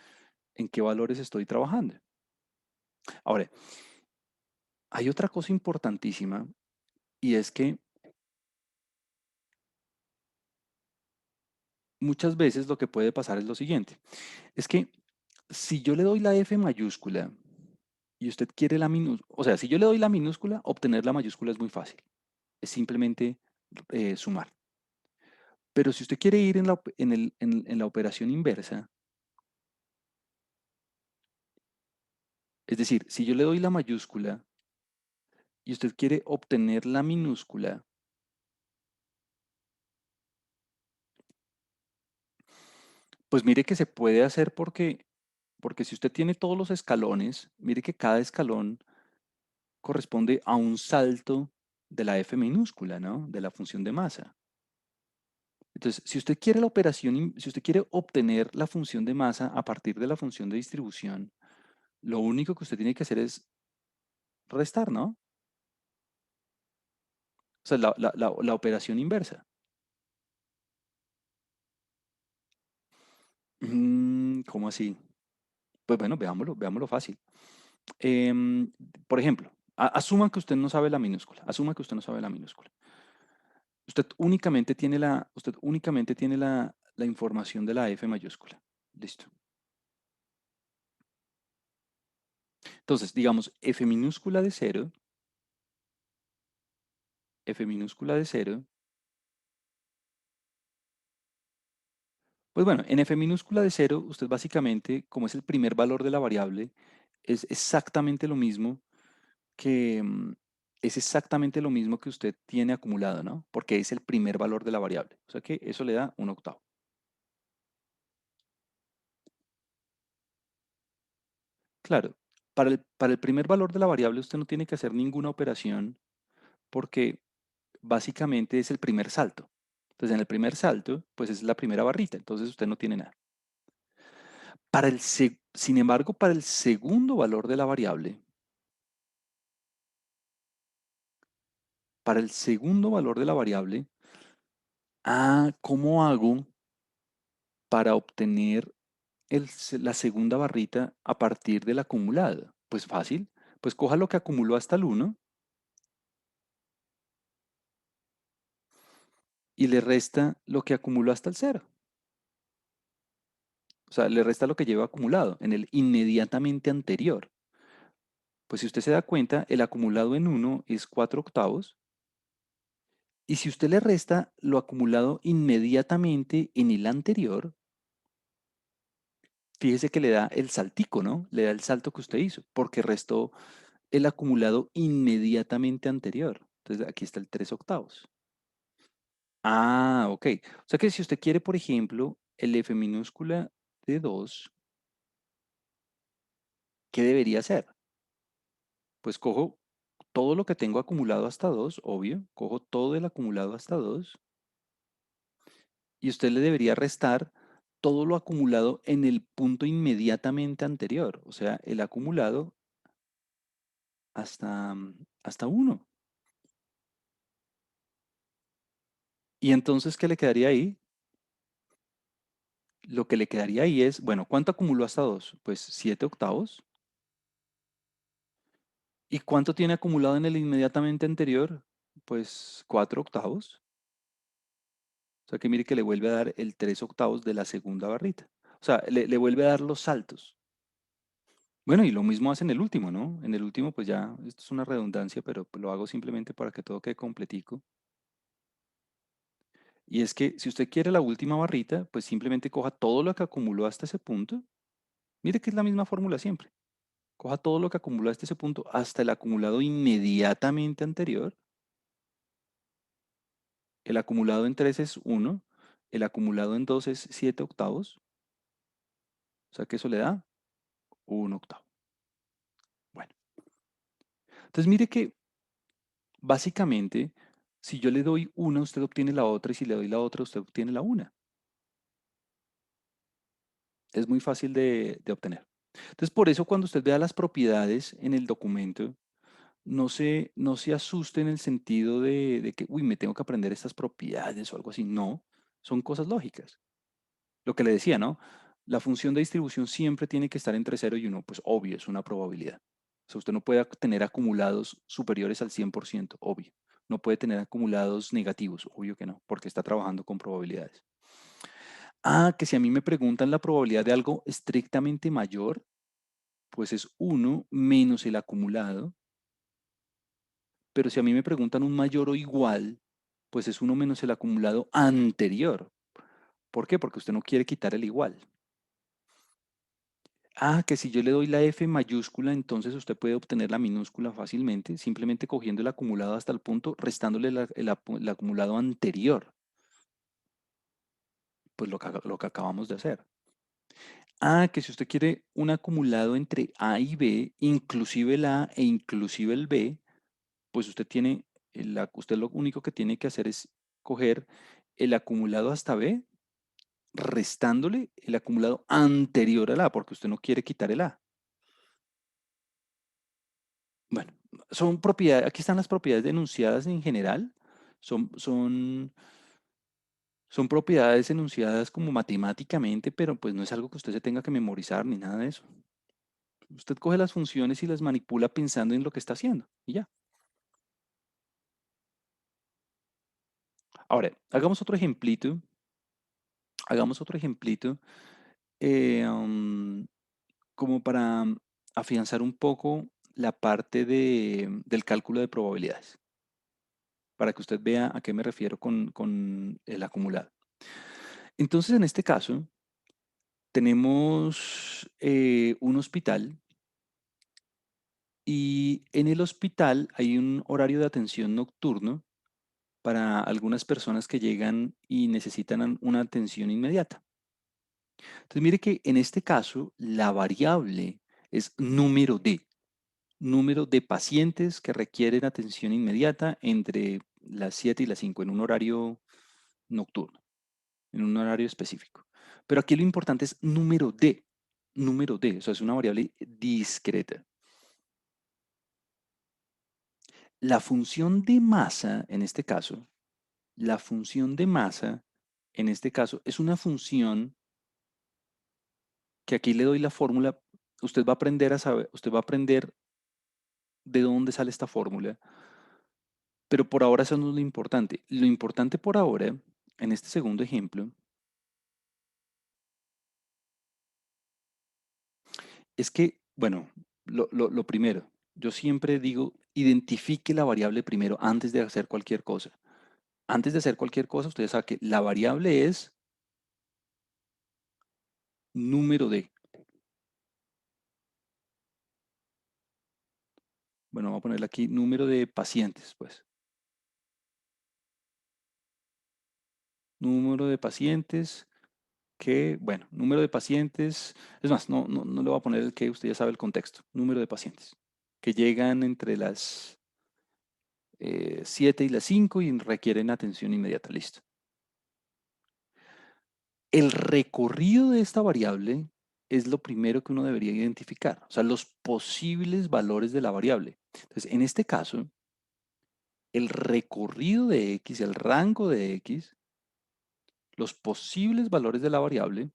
estoy trabajando. Ahora, hay otra cosa importantísima y es que muchas veces lo que puede pasar es lo siguiente, es que si yo le doy la F mayúscula y usted quiere la minúscula, o sea, si yo le doy la minúscula, obtener la mayúscula es muy fácil, es simplemente sumar. Pero si usted quiere ir en la operación inversa, es decir, si yo le doy la mayúscula y usted quiere obtener la minúscula, pues mire que se puede hacer porque si usted tiene todos los escalones, mire que cada escalón corresponde a un salto de la f minúscula, ¿no? De la función de masa. Entonces, si usted quiere si usted quiere obtener la función de masa a partir de la función de distribución, lo único que usted tiene que hacer es restar, ¿no? O sea, la operación inversa. ¿Cómo así? Pues bueno, veámoslo fácil. Em, por ejemplo, asuma que usted no sabe la minúscula. Asuma que usted no sabe la minúscula. Usted únicamente tiene la información de la F mayúscula. Listo. Entonces, digamos, F minúscula de cero. Pues bueno, en F minúscula de cero, usted básicamente, como es el primer valor de la variable, es exactamente lo mismo que, es exactamente lo mismo que usted tiene acumulado, ¿no? Porque es el primer valor de la variable. O sea que eso le da un octavo. Claro, para el primer valor de la variable usted no tiene que hacer ninguna operación porque básicamente es el primer salto. Entonces, en el primer salto, pues es la primera barrita, entonces usted no tiene nada. Sin embargo, para el segundo valor de la variable, para el segundo valor de la variable, ¿cómo hago para obtener la segunda barrita a partir del acumulado? Pues fácil, pues coja lo que acumuló hasta el uno y le resta lo que acumuló hasta el cero. O sea, le resta lo que lleva acumulado en el inmediatamente anterior. Pues si usted se da cuenta, el acumulado en uno es 4 octavos. Y si usted le resta lo acumulado inmediatamente en el anterior, fíjese que le da el saltico, ¿no? Le da el salto que usted hizo, porque restó el acumulado inmediatamente anterior. Entonces aquí está el 3 octavos. Ok. O sea que si usted quiere, por ejemplo, el F minúscula de 2, ¿qué debería hacer? Pues cojo todo lo que tengo acumulado hasta 2, obvio, cojo todo el acumulado hasta 2 y usted le debería restar todo lo acumulado en el punto inmediatamente anterior, o sea, el acumulado hasta 1. Y entonces, ¿qué le quedaría ahí? Lo que le quedaría ahí es, bueno, ¿cuánto acumuló hasta 2? Pues 7 octavos. ¿Y cuánto tiene acumulado en el inmediatamente anterior? Pues 4 octavos. O sea que mire que le vuelve a dar el 3 octavos de la segunda barrita. O sea, le vuelve a dar los saltos. Bueno, y lo mismo hace en el último, ¿no? En el último, pues ya, esto es una redundancia, pero pues lo hago simplemente para que todo quede completico. Y es que si usted quiere la última barrita, pues simplemente coja todo lo que acumuló hasta ese punto. Mire que es la misma fórmula siempre. Coja todo lo que acumuló hasta ese punto, hasta el acumulado inmediatamente anterior. El acumulado en 3 es 1, el acumulado en 2 es 7 octavos, o sea que eso le da 1 octavo. Bueno, entonces mire que básicamente, si yo le doy una, usted obtiene la otra, y si le doy la otra, usted obtiene la una. Es muy fácil de obtener. Entonces, por eso cuando usted vea las propiedades en el documento, no se asuste en el sentido de que, uy, me tengo que aprender estas propiedades o algo así. No, son cosas lógicas. Lo que le decía, ¿no? La función de distribución siempre tiene que estar entre cero y uno, pues obvio, es una probabilidad. O sea, usted no puede tener acumulados superiores al 100%, obvio. No puede tener acumulados negativos, obvio que no, porque está trabajando con probabilidades. Que si a mí me preguntan la probabilidad de algo estrictamente mayor, pues es uno menos el acumulado, pero si a mí me preguntan un mayor o igual, pues es uno menos el acumulado anterior. ¿Por qué? Porque usted no quiere quitar el igual. Que si yo le doy la F mayúscula, entonces usted puede obtener la minúscula fácilmente, simplemente cogiendo el acumulado hasta el punto, restándole el acumulado anterior, pues lo que acabamos de hacer. Que si usted quiere un acumulado entre A y B, inclusive el A e inclusive el B, pues usted lo único que tiene que hacer es coger el acumulado hasta B, restándole el acumulado anterior al A, porque usted no quiere quitar el A. Bueno, son propiedades, aquí están las propiedades enunciadas en general. Son, son, son propiedades enunciadas como matemáticamente, pero pues no es algo que usted se tenga que memorizar ni nada de eso. Usted coge las funciones y las manipula pensando en lo que está haciendo y ya. Ahora, hagamos otro ejemplito como para afianzar un poco la parte del cálculo de probabilidades, para que usted vea a qué me refiero con el acumulado. Entonces, en este caso, tenemos un hospital y en el hospital hay un horario de atención nocturno para algunas personas que llegan y necesitan una atención inmediata. Entonces, mire que en este caso, la variable es número de pacientes que requieren atención inmediata entre las 7 y las 5 en un horario nocturno, en un horario específico. Pero aquí lo importante es número de, o sea, es una variable discreta. La función de masa, en este caso, la función de masa, en este caso, es una función que aquí le doy la fórmula. Usted va a aprender a saber, usted va a aprender de dónde sale esta fórmula, pero por ahora eso no es lo importante. Lo importante por ahora, en este segundo ejemplo, es que, bueno, lo primero, yo siempre digo, identifique la variable primero antes de hacer cualquier cosa. Antes de hacer cualquier cosa, usted sabe que la variable es número de. Bueno, vamos a ponerle aquí número de pacientes, pues. Número de pacientes bueno, número de pacientes, es más, no le voy a poner el que, usted ya sabe el contexto. Número de pacientes que llegan entre las 7 y las 5 y requieren atención inmediata, listo. El recorrido de esta variable es lo primero que uno debería identificar, o sea, los posibles valores de la variable. Entonces, en este caso, el recorrido de x, el rango de x, los posibles valores de la variable,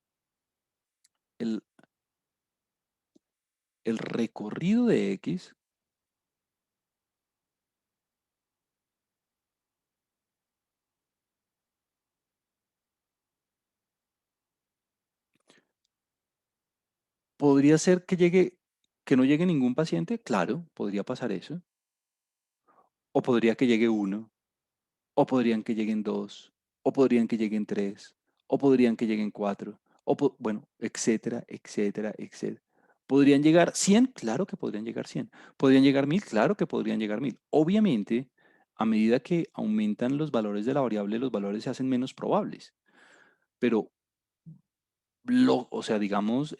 el, el recorrido de x podría ser que no llegue ningún paciente, claro, podría pasar eso, o podría que llegue uno, o podrían que lleguen dos, o podrían que lleguen tres, o podrían que lleguen cuatro, bueno, etcétera, etcétera, etcétera. ¿Podrían llegar 100? Claro que podrían llegar 100. ¿Podrían llegar 1000? Claro que podrían llegar 1000. Obviamente, a medida que aumentan los valores de la variable, los valores se hacen menos probables. Pero, o sea, digamos,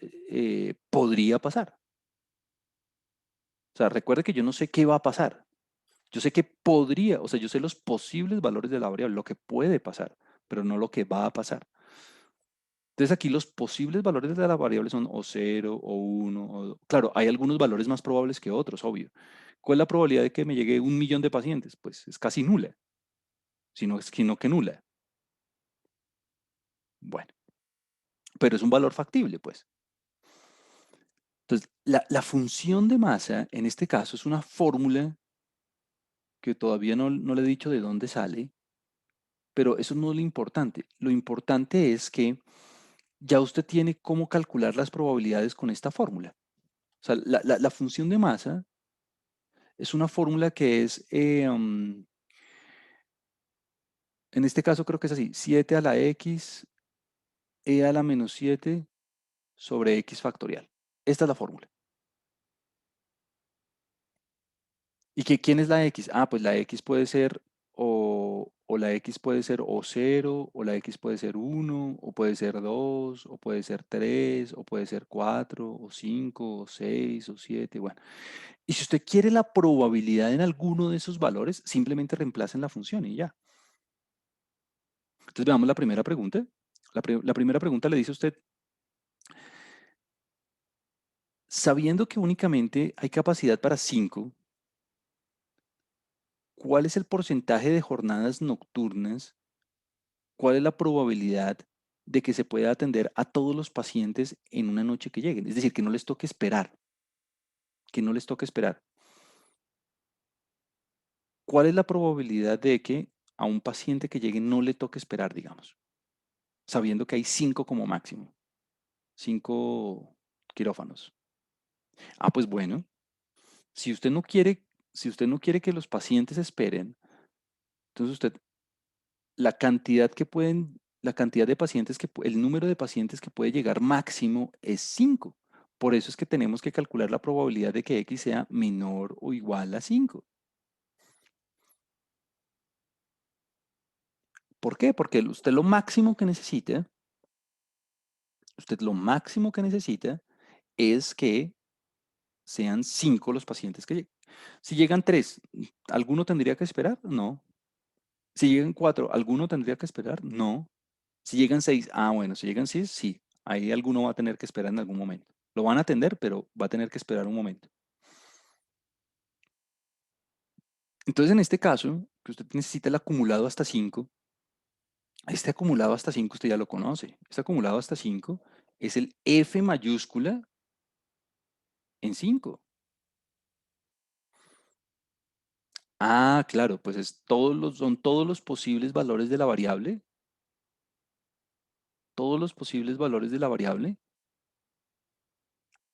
podría pasar. O sea, recuerde que yo no sé qué va a pasar. Yo sé que podría, o sea, yo sé los posibles valores de la variable, lo que puede pasar, pero no lo que va a pasar. Entonces aquí los posibles valores de la variable son o cero o uno. Claro, hay algunos valores más probables que otros, obvio. ¿Cuál es la probabilidad de que me llegue 1 millón de pacientes? Pues es casi nula, sino que nula. Bueno, pero es un valor factible, pues. Entonces, la función de masa, en este caso, es una fórmula que todavía no le he dicho de dónde sale, pero eso no es lo importante. Lo importante es que ya usted tiene cómo calcular las probabilidades con esta fórmula. O sea, la función de masa es una fórmula que es, en este caso creo que es así, 7 a la x, e a la menos 7 sobre x factorial. Esta es la fórmula. ¿Y quién es la x? Ah, pues la x puede ser o la x puede ser o cero, o la x puede ser uno, o puede ser 2, o puede ser 3, o puede ser 4, o 5, o 6, o 7, bueno. Y si usted quiere la probabilidad en alguno de esos valores, simplemente reemplacen la función y ya. Entonces veamos la primera pregunta. La primera pregunta le dice a usted, sabiendo que únicamente hay capacidad para 5, ¿cuál es el porcentaje de jornadas nocturnas? ¿Cuál es la probabilidad de que se pueda atender a todos los pacientes en una noche que lleguen? Es decir, que no les toque esperar, que no les toque esperar. ¿Cuál es la probabilidad de que a un paciente que llegue no le toque esperar, digamos, sabiendo que hay 5 como máximo, 5 quirófanos? Ah, pues bueno, si usted no quiere, si usted no quiere que los pacientes esperen, entonces usted, la cantidad de pacientes el número de pacientes que puede llegar máximo es 5. Por eso es que tenemos que calcular la probabilidad de que X sea menor o igual a 5. ¿Por qué? Porque usted lo máximo que necesita es que sean 5 los pacientes que lleguen. Si llegan 3, ¿alguno tendría que esperar? No. Si llegan 4, ¿alguno tendría que esperar? No. Si llegan 6, bueno, si llegan 6, sí. Ahí alguno va a tener que esperar en algún momento. Lo van a atender, pero va a tener que esperar un momento. Entonces, en este caso, que usted necesita el acumulado hasta 5, este acumulado hasta 5 usted ya lo conoce. Este acumulado hasta 5 es el F mayúscula en 5. Claro, pues son todos los posibles valores de la variable, todos los posibles valores de la variable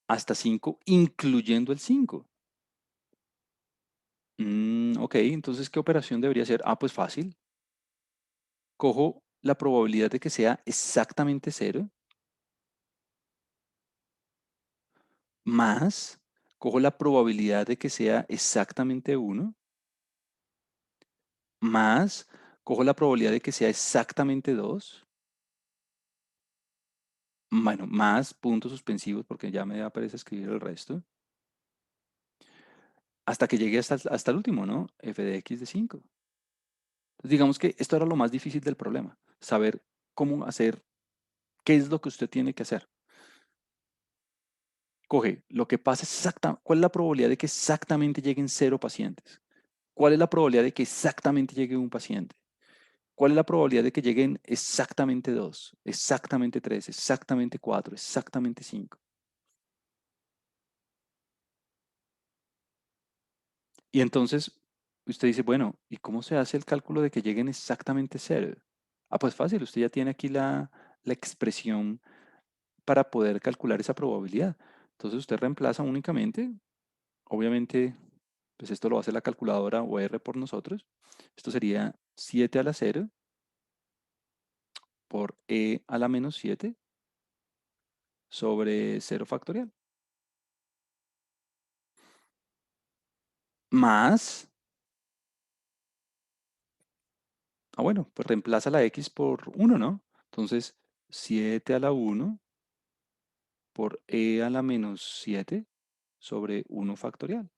hasta 5, incluyendo el 5. Ok, entonces, ¿qué operación debería ser? Pues fácil. Cojo la probabilidad de que sea exactamente 0, más, cojo la probabilidad de que sea exactamente 1, más, cojo la probabilidad de que sea exactamente 2, bueno, más puntos suspensivos, porque ya me da pereza escribir el resto, hasta que llegue hasta el último, ¿no? F de x de 5. Entonces, digamos que esto era lo más difícil del problema, saber cómo hacer, qué es lo que usted tiene que hacer. Coge lo que pasa exactamente, ¿cuál es la probabilidad de que exactamente lleguen 0 pacientes? ¿Cuál es la probabilidad de que exactamente llegue un paciente? ¿Cuál es la probabilidad de que lleguen exactamente 2, exactamente 3, exactamente 4, exactamente 5? Y entonces usted dice, bueno, ¿y cómo se hace el cálculo de que lleguen exactamente 0? Pues fácil, usted ya tiene aquí la expresión para poder calcular esa probabilidad. Entonces usted reemplaza únicamente, obviamente, pues esto lo hace la calculadora o R por nosotros. Esto sería 7 a la 0 por E a la menos 7 sobre 0 factorial. Más, bueno, pues reemplaza la X por 1, ¿no? Entonces, 7 a la 1 por E a la menos 7 sobre 1 factorial.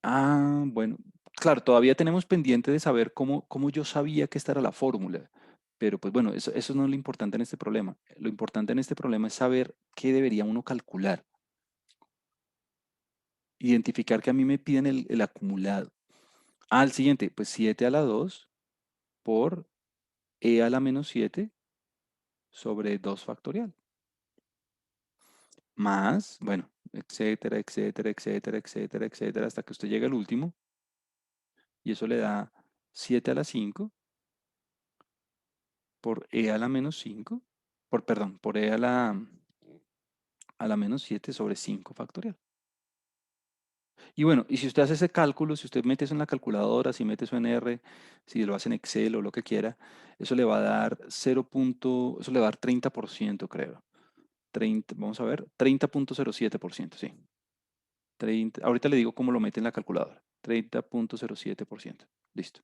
Bueno, claro, todavía tenemos pendiente de saber cómo yo sabía que esta era la fórmula. Pero pues bueno, eso no es lo importante en este problema. Lo importante en este problema es saber qué debería uno calcular. Identificar que a mí me piden el acumulado. El siguiente, pues 7 a la 2 por E a la menos 7 sobre 2 factorial. Más, bueno, etcétera, etcétera, etcétera, etcétera, etcétera, hasta que usted llegue al último. Y eso le da 7 a la 5 por E a la menos 5, perdón, por E a la menos 7 sobre 5 factorial. Y bueno, y si usted hace ese cálculo, si usted mete eso en la calculadora, si mete eso en R, si lo hace en Excel o lo que quiera, eso le va a dar eso le va a dar 30%, creo. 30, vamos a ver, 30,07%, sí. 30, ahorita le digo cómo lo mete en la calculadora. 30,07%. Listo.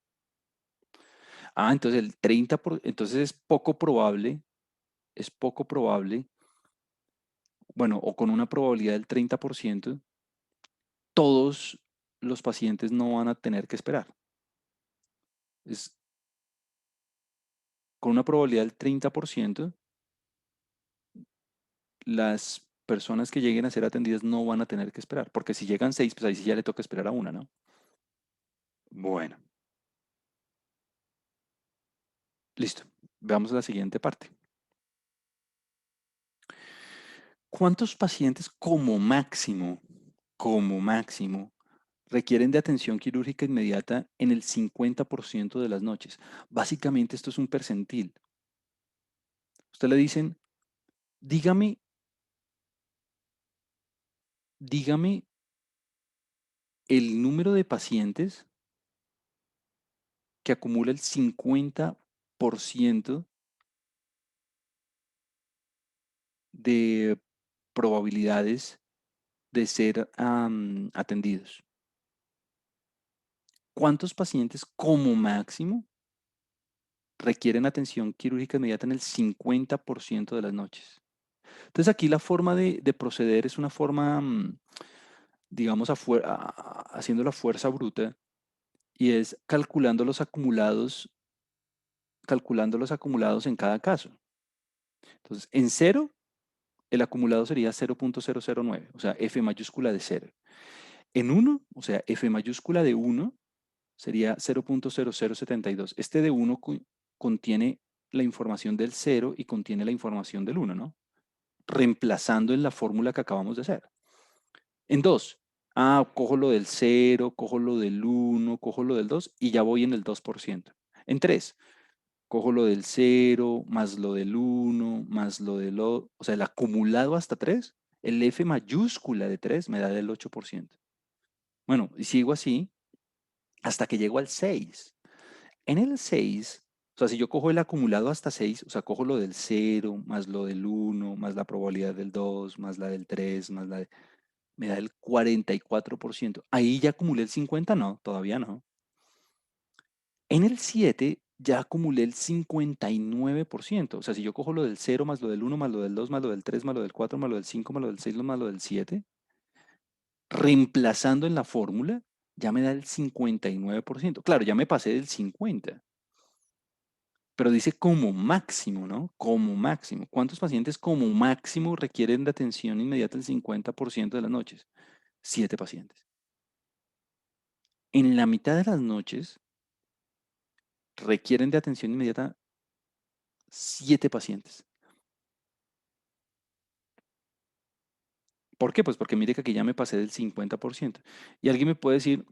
Entonces entonces es poco probable, bueno, o con una probabilidad del 30%, todos los pacientes no van a tener que esperar. Es con una probabilidad del 30%, las personas que lleguen a ser atendidas no van a tener que esperar, porque si llegan 6, pues ahí sí ya le toca esperar a una, ¿no? Bueno, listo. Veamos la siguiente parte. ¿Cuántos pacientes como máximo, requieren de atención quirúrgica inmediata en el 50% de las noches? Básicamente esto es un percentil. Usted le dicen, dígame, dígame el número de pacientes que acumula el 50% de probabilidades de ser atendidos. ¿Cuántos pacientes como máximo requieren atención quirúrgica inmediata en el 50% de las noches? Entonces aquí la forma de proceder es una forma, digamos, haciendo la fuerza bruta y es calculando los acumulados en cada caso. Entonces, en cero, el acumulado sería 0.009, o sea, F mayúscula de cero. En uno, o sea, F mayúscula de uno sería 0.0072. Este de uno contiene la información del cero y contiene la información del uno, ¿no? Reemplazando en la fórmula que acabamos de hacer. En 2, cojo lo del cero, cojo lo del uno, cojo lo del 2 y ya voy en el 2%. En 3, cojo lo del cero, más lo del uno, más lo del o sea, el acumulado hasta 3, el F mayúscula de 3 me da el 8%. Bueno, y sigo así hasta que llego al 6. En el 6, o sea, si yo cojo el acumulado hasta 6, o sea, cojo lo del cero, más lo del uno, más la probabilidad del 2, más la del 3, más la de me da el 44%. Ahí ya acumulé el 50, no, todavía no. En el 7 ya acumulé el 59%. O sea, si yo cojo lo del cero más lo del uno más lo del 2 más lo del 3 más lo del 4 más lo del 5 más lo del 6 más lo del 7, reemplazando en la fórmula, ya me da el 59%. Claro, ya me pasé del 50, pero dice como máximo, ¿no? Como máximo. ¿Cuántos pacientes como máximo requieren de atención inmediata el 50% de las noches? 7 pacientes. En la mitad de las noches requieren de atención inmediata 7 pacientes. ¿Por qué? Pues porque mire que aquí ya me pasé del 50%. Y alguien me puede decir,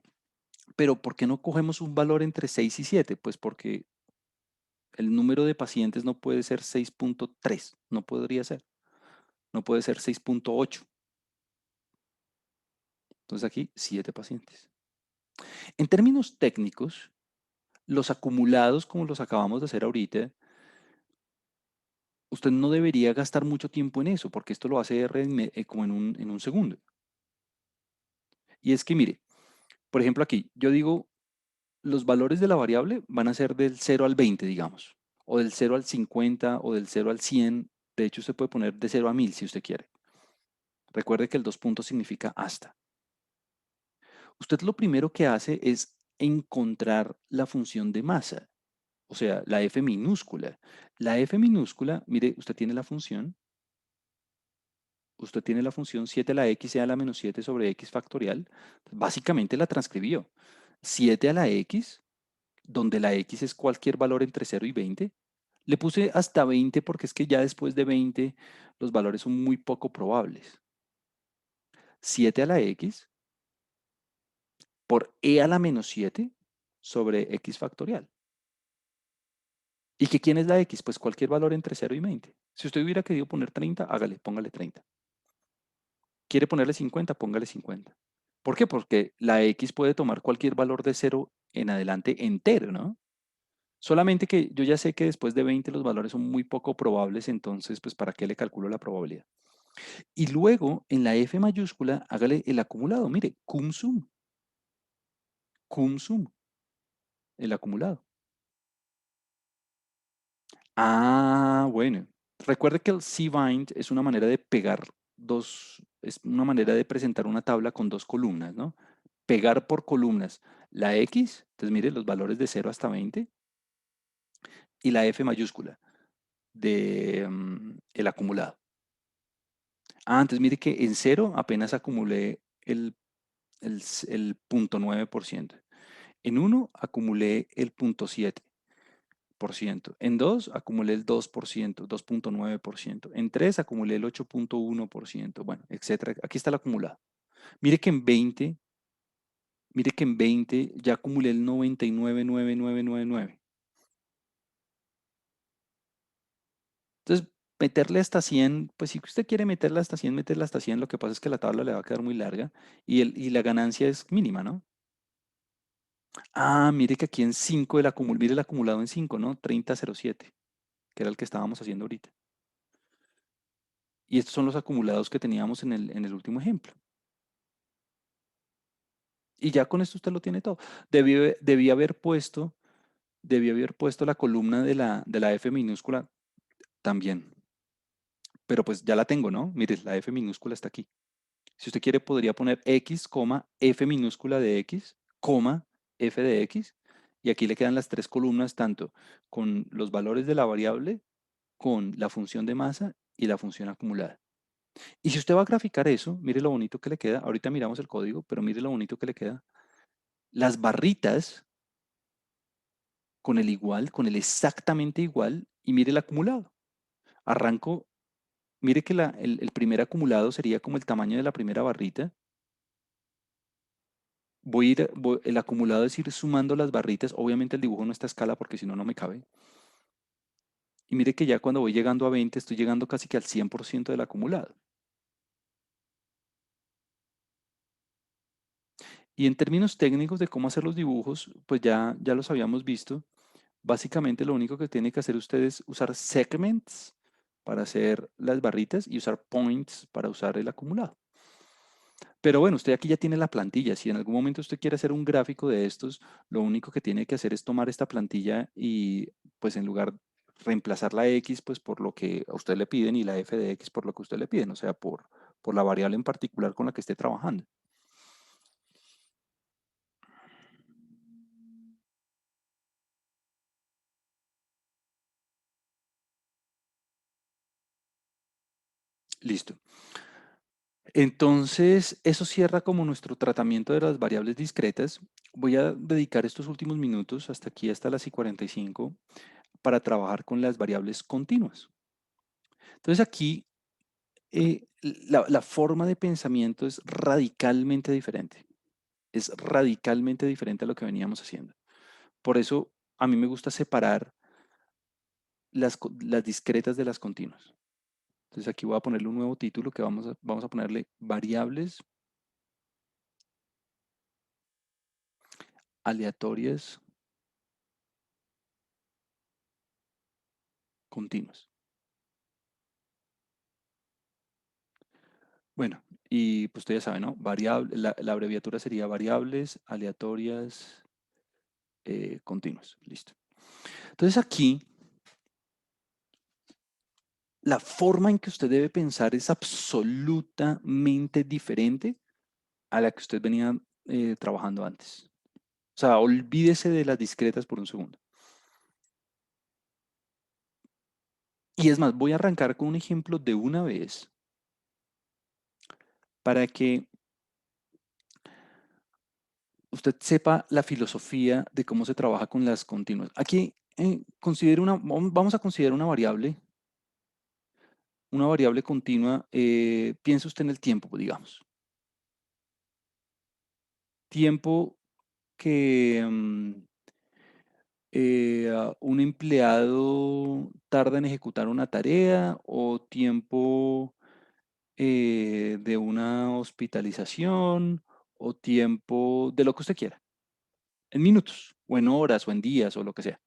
pero ¿por qué no cogemos un valor entre 6 y 7? Pues porque el número de pacientes no puede ser 6.3, no podría ser, no puede ser 6.8. Entonces aquí 7 pacientes. En términos técnicos, los acumulados, como los acabamos de hacer ahorita, usted no debería gastar mucho tiempo en eso, porque esto lo hace R como en un segundo. Y es que mire, por ejemplo aquí, yo digo, los valores de la variable van a ser del 0 al 20, digamos, o del 0 al 50, o del 0 al 100. De hecho, usted puede poner de 0 a 1000 si usted quiere. Recuerde que el dos puntos significa hasta. Usted lo primero que hace es encontrar la función de masa, o sea, la F minúscula. La F minúscula, mire, usted tiene la función 7 a la x sea la menos 7 sobre x factorial. Básicamente la transcribió. 7 a la x, donde la x es cualquier valor entre 0 y 20. Le puse hasta 20 porque es que ya después de 20 los valores son muy poco probables. 7 a la x por e a la menos 7 sobre x factorial. ¿Y que quién es la x? Pues cualquier valor entre 0 y 20. Si usted hubiera querido poner 30, hágale, póngale 30. ¿Quiere ponerle 50? Póngale 50. ¿Por qué? Porque la x puede tomar cualquier valor de 0 en adelante entero, ¿no? Solamente que yo ya sé que después de 20 los valores son muy poco probables, entonces, pues, ¿para qué le calculo la probabilidad? Y luego, en la F mayúscula, hágale el acumulado. Mire, cum sum, el acumulado. Bueno. Recuerde que el cbind es una manera de pegar es una manera de presentar una tabla con dos columnas, ¿no? Pegar por columnas la X, entonces mire los valores de 0 hasta 20, y la F mayúscula de el acumulado. Entonces mire que en 0 apenas acumulé el 0.9%. En uno acumulé el 0.7%. En 2 acumulé el 2%, 2.9%. En 3 acumulé el 8.1%. Bueno, etcétera. Aquí está el acumulado. Mire que en 20, mire que en 20 ya acumulé el 99,9999. Entonces, meterle hasta 100, pues si usted quiere meterla hasta 100, meterla hasta 100. Lo que pasa es que la tabla le va a quedar muy larga y la ganancia es mínima, ¿no? Mire que aquí en 5 mire el acumulado en 5, ¿no? 30,07, que era el que estábamos haciendo ahorita. Y estos son los acumulados que teníamos en el último ejemplo. Y ya con esto usted lo tiene todo. Debí haber puesto la columna de la F minúscula también. pero pues ya la tengo, ¿no? Mire, la f minúscula está aquí. Si usted quiere, podría poner x, f minúscula de x, f de x, y aquí le quedan las tres columnas, tanto con los valores de la variable, con la función de masa y la función acumulada. Y si usted va a graficar eso, mire lo bonito que le queda. Ahorita miramos el código, pero mire lo bonito que le queda. Las barritas con el igual, con el exactamente igual, y mire el acumulado. Arranco, mire que el primer acumulado sería como el tamaño de la primera barrita. El acumulado es ir sumando las barritas. Obviamente el dibujo no está a escala porque si no, no me cabe. Y mire que ya cuando voy llegando a 20, estoy llegando casi que al 100% del acumulado. Y en términos técnicos de cómo hacer los dibujos, pues ya los habíamos visto. Básicamente lo único que tiene que hacer usted es usar segments para hacer las barritas y usar points para usar el acumulado. Pero bueno, usted aquí ya tiene la plantilla. Si en algún momento usted quiere hacer un gráfico de estos, lo único que tiene que hacer es tomar esta plantilla y pues en lugar reemplazar la X pues por lo que a usted le piden y la F de X por lo que a usted le piden, o sea, por la variable en particular con la que esté trabajando. Listo. Entonces, eso cierra como nuestro tratamiento de las variables discretas. Voy a dedicar estos últimos minutos, hasta aquí, hasta las y 45, para trabajar con las variables continuas. Entonces, aquí la forma de pensamiento es radicalmente diferente. Es radicalmente diferente a lo que veníamos haciendo. Por eso, a mí me gusta separar las discretas de las continuas. Entonces, aquí voy a ponerle un nuevo título que vamos a ponerle variables aleatorias continuas. Bueno, y pues usted ya sabe, ¿no? La abreviatura sería variables aleatorias continuas. Listo. Entonces aquí, la forma en que usted debe pensar es absolutamente diferente a la que usted venía trabajando antes. O sea, olvídese de las discretas por un segundo. Y es más, voy a arrancar con un ejemplo de una vez para que usted sepa la filosofía de cómo se trabaja con las continuas. Aquí vamos a considerar una variable continua. Piense usted en el tiempo, pues, digamos. Tiempo que un empleado tarda en ejecutar una tarea o tiempo de una hospitalización o tiempo de lo que usted quiera, en minutos o en horas o en días o lo que sea.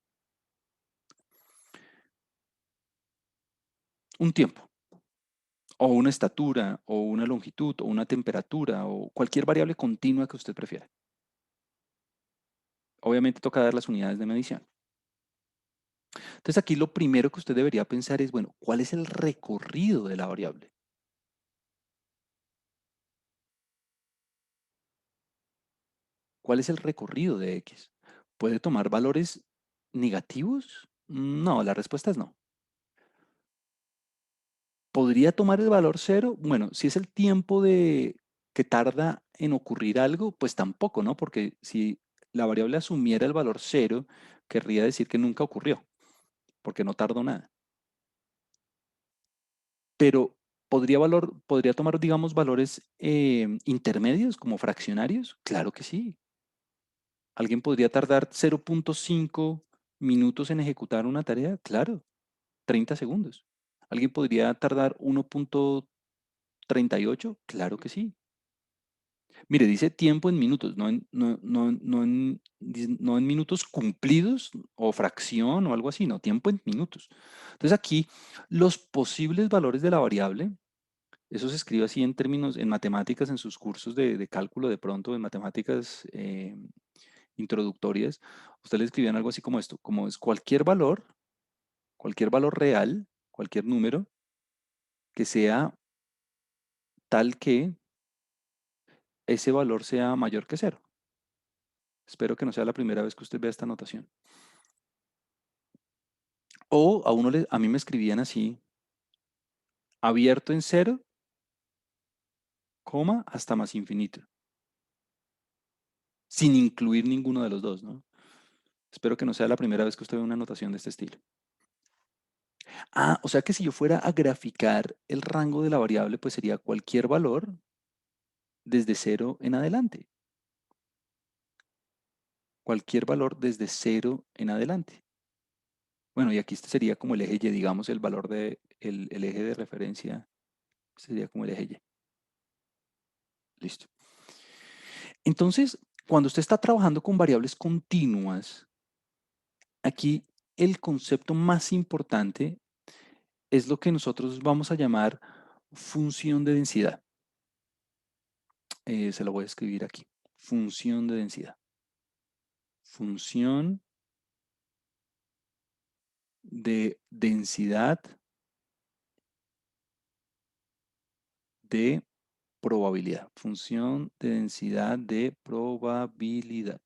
Un tiempo o una estatura o una longitud o una temperatura o cualquier variable continua que usted prefiera. Obviamente toca dar las unidades de medición. Entonces aquí lo primero que usted debería pensar es, bueno, ¿cuál es el recorrido de la variable? ¿Cuál es el recorrido de X? ¿Puede tomar valores negativos? No, la respuesta es no. ¿Podría tomar el valor cero? Bueno, si es el tiempo que tarda en ocurrir algo, pues tampoco, ¿no? Porque si la variable asumiera el valor cero, querría decir que nunca ocurrió, porque no tardó nada. Pero podría tomar, digamos, valores intermedios como fraccionarios. Claro que sí. ¿Alguien podría tardar 0.5 minutos en ejecutar una tarea? Claro, 30 segundos. ¿Alguien podría tardar 1.38? Claro que sí. Mire, dice tiempo en minutos, no en minutos cumplidos o fracción o algo así, no, tiempo en minutos. Entonces aquí los posibles valores de la variable, eso se escribe así en términos, en matemáticas, en sus cursos de cálculo de pronto, en matemáticas introductorias, ustedes le escribían algo así como esto, como es cualquier valor real, cualquier número, que sea tal que ese valor sea mayor que cero. Espero que no sea la primera vez que usted vea esta notación. O a mí me escribían así, abierto en cero, coma, hasta más infinito, sin incluir ninguno de los dos, ¿no? Espero que no sea la primera vez que usted ve una notación de este estilo. Ah, o sea que si yo fuera a graficar el rango de la variable, pues sería cualquier valor desde cero en adelante. Cualquier valor desde cero en adelante. Bueno, y aquí este sería como el eje Y, digamos, el valor el eje de referencia sería como el eje Y. Listo. Entonces, cuando usted está trabajando con variables continuas, aquí el concepto más importante es lo que nosotros vamos a llamar función de densidad. Se lo voy a escribir aquí. Función de densidad. Función de densidad de probabilidad. Función de densidad de probabilidad.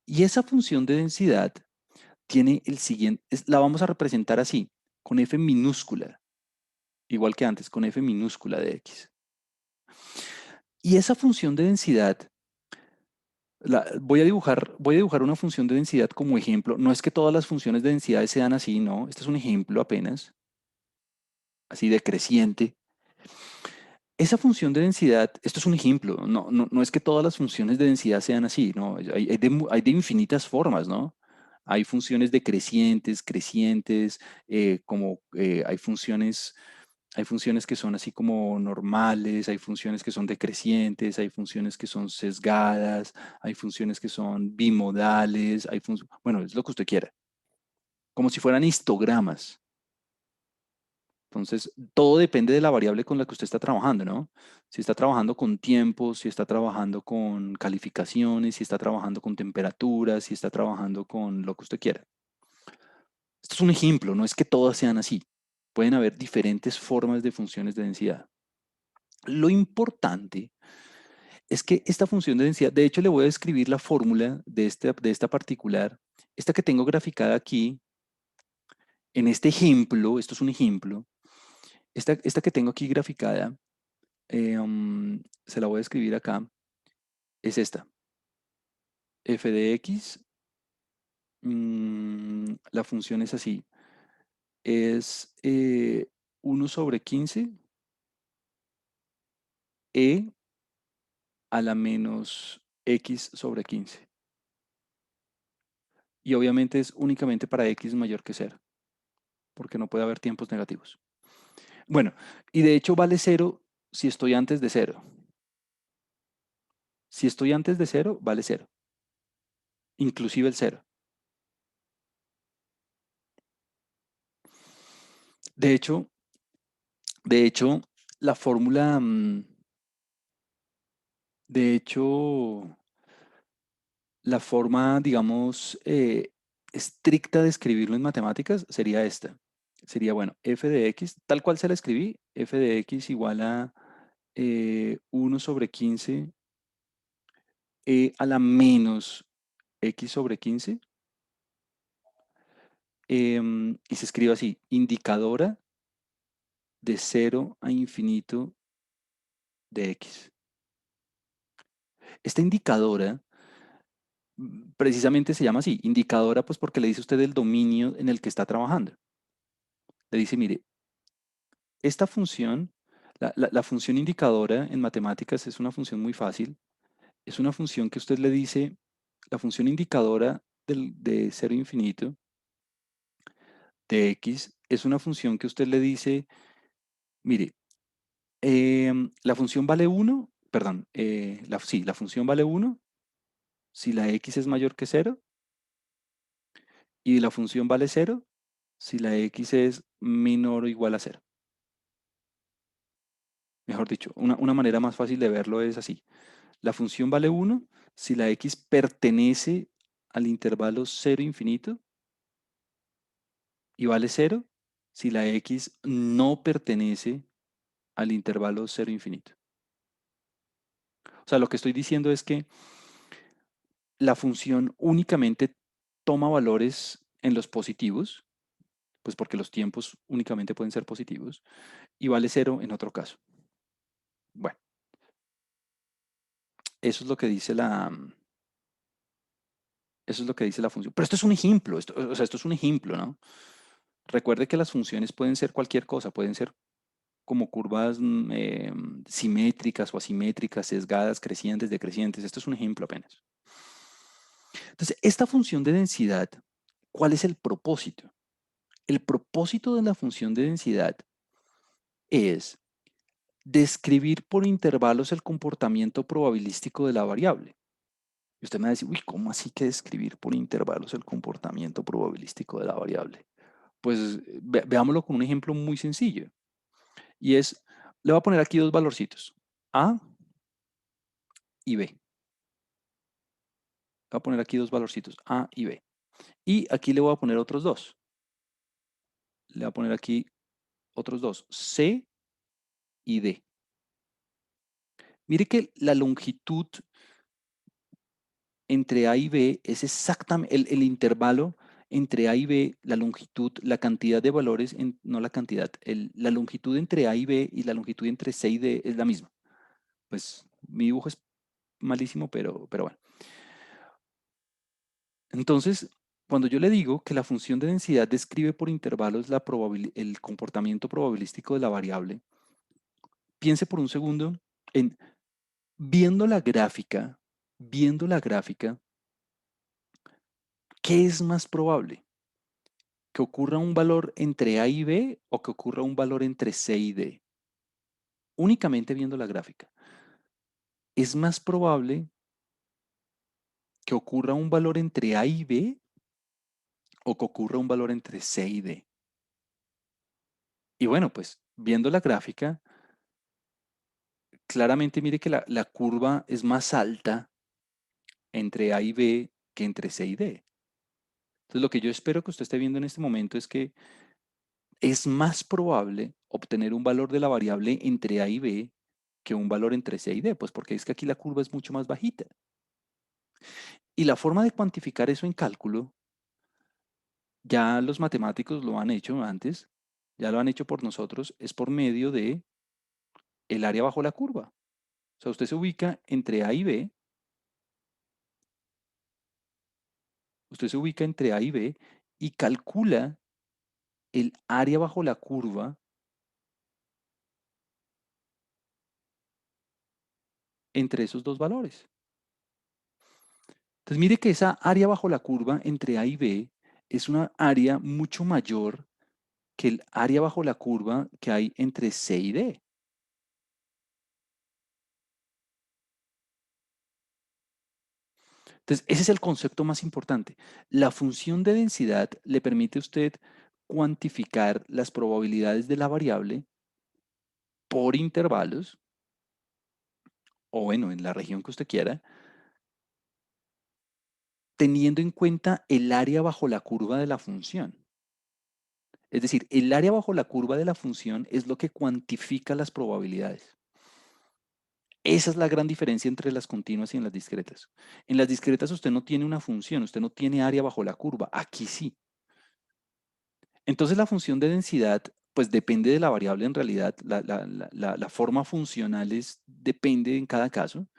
Y esa función de densidad tiene el siguiente, la vamos a representar así, con f minúscula, igual que antes, con f minúscula de x. Y esa función de densidad, voy a dibujar una función de densidad como ejemplo. No es que todas las funciones de densidad sean así, no. Este es un ejemplo apenas, así decreciente. Esa función de densidad, esto es un ejemplo, no es que todas las funciones de densidad sean así, no, hay de infinitas formas, ¿no? Hay funciones decrecientes, crecientes, hay funciones que son así como normales, hay funciones que son decrecientes, hay funciones que son sesgadas, hay funciones que son bimodales, bueno, es lo que usted quiera, como si fueran histogramas. Entonces, todo depende de la variable con la que usted está trabajando, ¿no? Si está trabajando con tiempos, si está trabajando con calificaciones, si está trabajando con temperaturas, si está trabajando con lo que usted quiera. Esto es un ejemplo, no es que todas sean así. Pueden haber diferentes formas de funciones de densidad. Lo importante es que esta función de densidad, de hecho le voy a describir la fórmula de esta particular, esta que tengo graficada aquí, en este ejemplo, esto es un ejemplo, esta que tengo aquí graficada, se la voy a escribir acá, es esta. F de X, la función es así, es 1 sobre 15 e a la menos X sobre 15. Y obviamente es únicamente para X mayor que 0, porque no puede haber tiempos negativos. Bueno, y de hecho vale 0 si estoy antes de 0. Si estoy antes de 0, vale 0, inclusive el 0. De hecho, de hecho, la fórmula, de hecho, la forma, digamos, estricta de escribirlo en matemáticas sería esta. Sería, bueno, f de x, tal cual se la escribí, f de x igual a 1 sobre 15 a la menos x sobre 15. Y se escribe así, indicadora de 0 a infinito de x. Esta indicadora precisamente se llama así, indicadora pues porque le dice usted el dominio en el que está trabajando. Le dice, mire, esta función, la función indicadora en matemáticas es una función muy fácil. Es una función que usted le dice, la función indicadora de 0 a infinito de x es una función que usted le dice, mire, la función vale 1, perdón, sí, la función vale 1 si la x es mayor que 0 y la función vale 0 si la x es menor o igual a 0. Mejor dicho, una manera más fácil de verlo es así. La función vale 1 si la x pertenece al intervalo 0 infinito y vale 0 si la x no pertenece al intervalo cero infinito. O sea, lo que estoy diciendo es que la función únicamente toma valores en los positivos, pues porque los tiempos únicamente pueden ser positivos, y vale cero en otro caso. Bueno, eso es lo que dice eso es lo que dice la función. Pero esto es un ejemplo, o sea, esto es un ejemplo, ¿no? Recuerde que las funciones pueden ser cualquier cosa, pueden ser como curvas simétricas o asimétricas, sesgadas, crecientes, decrecientes. Esto es un ejemplo apenas. Entonces, esta función de densidad, ¿cuál es el propósito? El propósito de la función de densidad es describir por intervalos el comportamiento probabilístico de la variable. Y usted me va a decir, uy, ¿cómo así que describir por intervalos el comportamiento probabilístico de la variable? Pues veámoslo con un ejemplo muy sencillo. Y es, le voy a poner aquí dos valorcitos, A y B. Le voy a poner aquí dos valorcitos, A y B. Y aquí le voy a poner otros dos. Le voy a poner aquí otros dos, C y D. Mire que la longitud entre A y B es exactamente el intervalo entre A y B, la longitud, la cantidad de valores, no la cantidad, la longitud entre A y B y la longitud entre C y D es la misma. Pues mi dibujo es malísimo, pero bueno. Entonces, cuando yo le digo que la función de densidad describe por intervalos el comportamiento probabilístico de la variable, piense por un segundo en viendo la gráfica, ¿qué es más probable? ¿Que ocurra un valor entre A y B o que ocurra un valor entre C y D? Únicamente viendo la gráfica. ¿Es más probable que ocurra un valor entre A y B o que ocurra un valor entre C y D? Y bueno, pues viendo la gráfica, claramente mire que la curva es más alta entre A y B que entre C y D. Entonces, lo que yo espero que usted esté viendo en este momento es que es más probable obtener un valor de la variable entre A y B que un valor entre C y D, pues porque es que aquí la curva es mucho más bajita. Y la forma de cuantificar eso en cálculo, ya los matemáticos lo han hecho antes, ya lo han hecho por nosotros, es por medio de el área bajo la curva. O sea, usted se ubica entre A y B, usted se ubica entre A y B y calcula el área bajo la curva entre esos dos valores. Entonces mire que esa área bajo la curva entre A y B es una área mucho mayor que el área bajo la curva que hay entre C y D. Entonces, ese es el concepto más importante. La función de densidad le permite a usted cuantificar las probabilidades de la variable por intervalos, o bueno, en la región que usted quiera, teniendo en cuenta el área bajo la curva de la función. Es decir, el área bajo la curva de la función es lo que cuantifica las probabilidades. Esa es la gran diferencia entre las continuas y en las discretas. En las discretas usted no tiene una función, usted no tiene área bajo la curva. Aquí sí. Entonces la función de densidad, pues depende de la variable en realidad. La forma funcional depende en cada caso.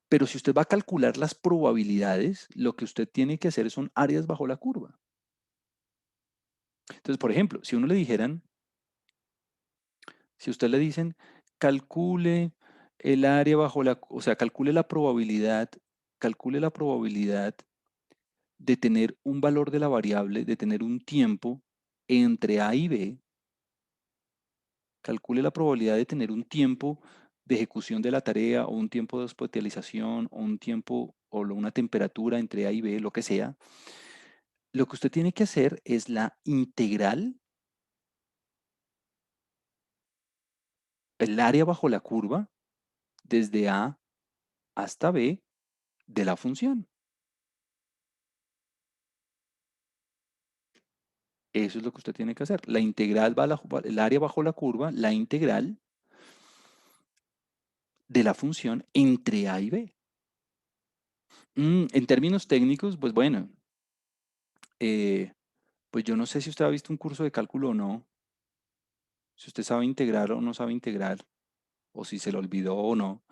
Pero si usted va a calcular las probabilidades, lo que usted tiene que hacer son áreas bajo la curva. Entonces, por ejemplo, si uno le dijeran, si usted le dicen, calcule el área bajo o sea, calcule la probabilidad de tener un valor de la variable, de tener un tiempo entre A y B, calcule la probabilidad de tener un tiempo de ejecución de la tarea o un tiempo de hospitalización o un tiempo o una temperatura entre A y B, lo que sea. Lo que usted tiene que hacer es la integral, el área bajo la curva, desde A hasta B de la función. Eso es lo que usted tiene que hacer. La integral el área bajo la curva, la integral de la función entre A y B. En términos técnicos, pues bueno, eh, pues yo no sé si usted ha visto un curso de cálculo o no, si usted sabe integrar o no sabe integrar, o si se lo olvidó o no,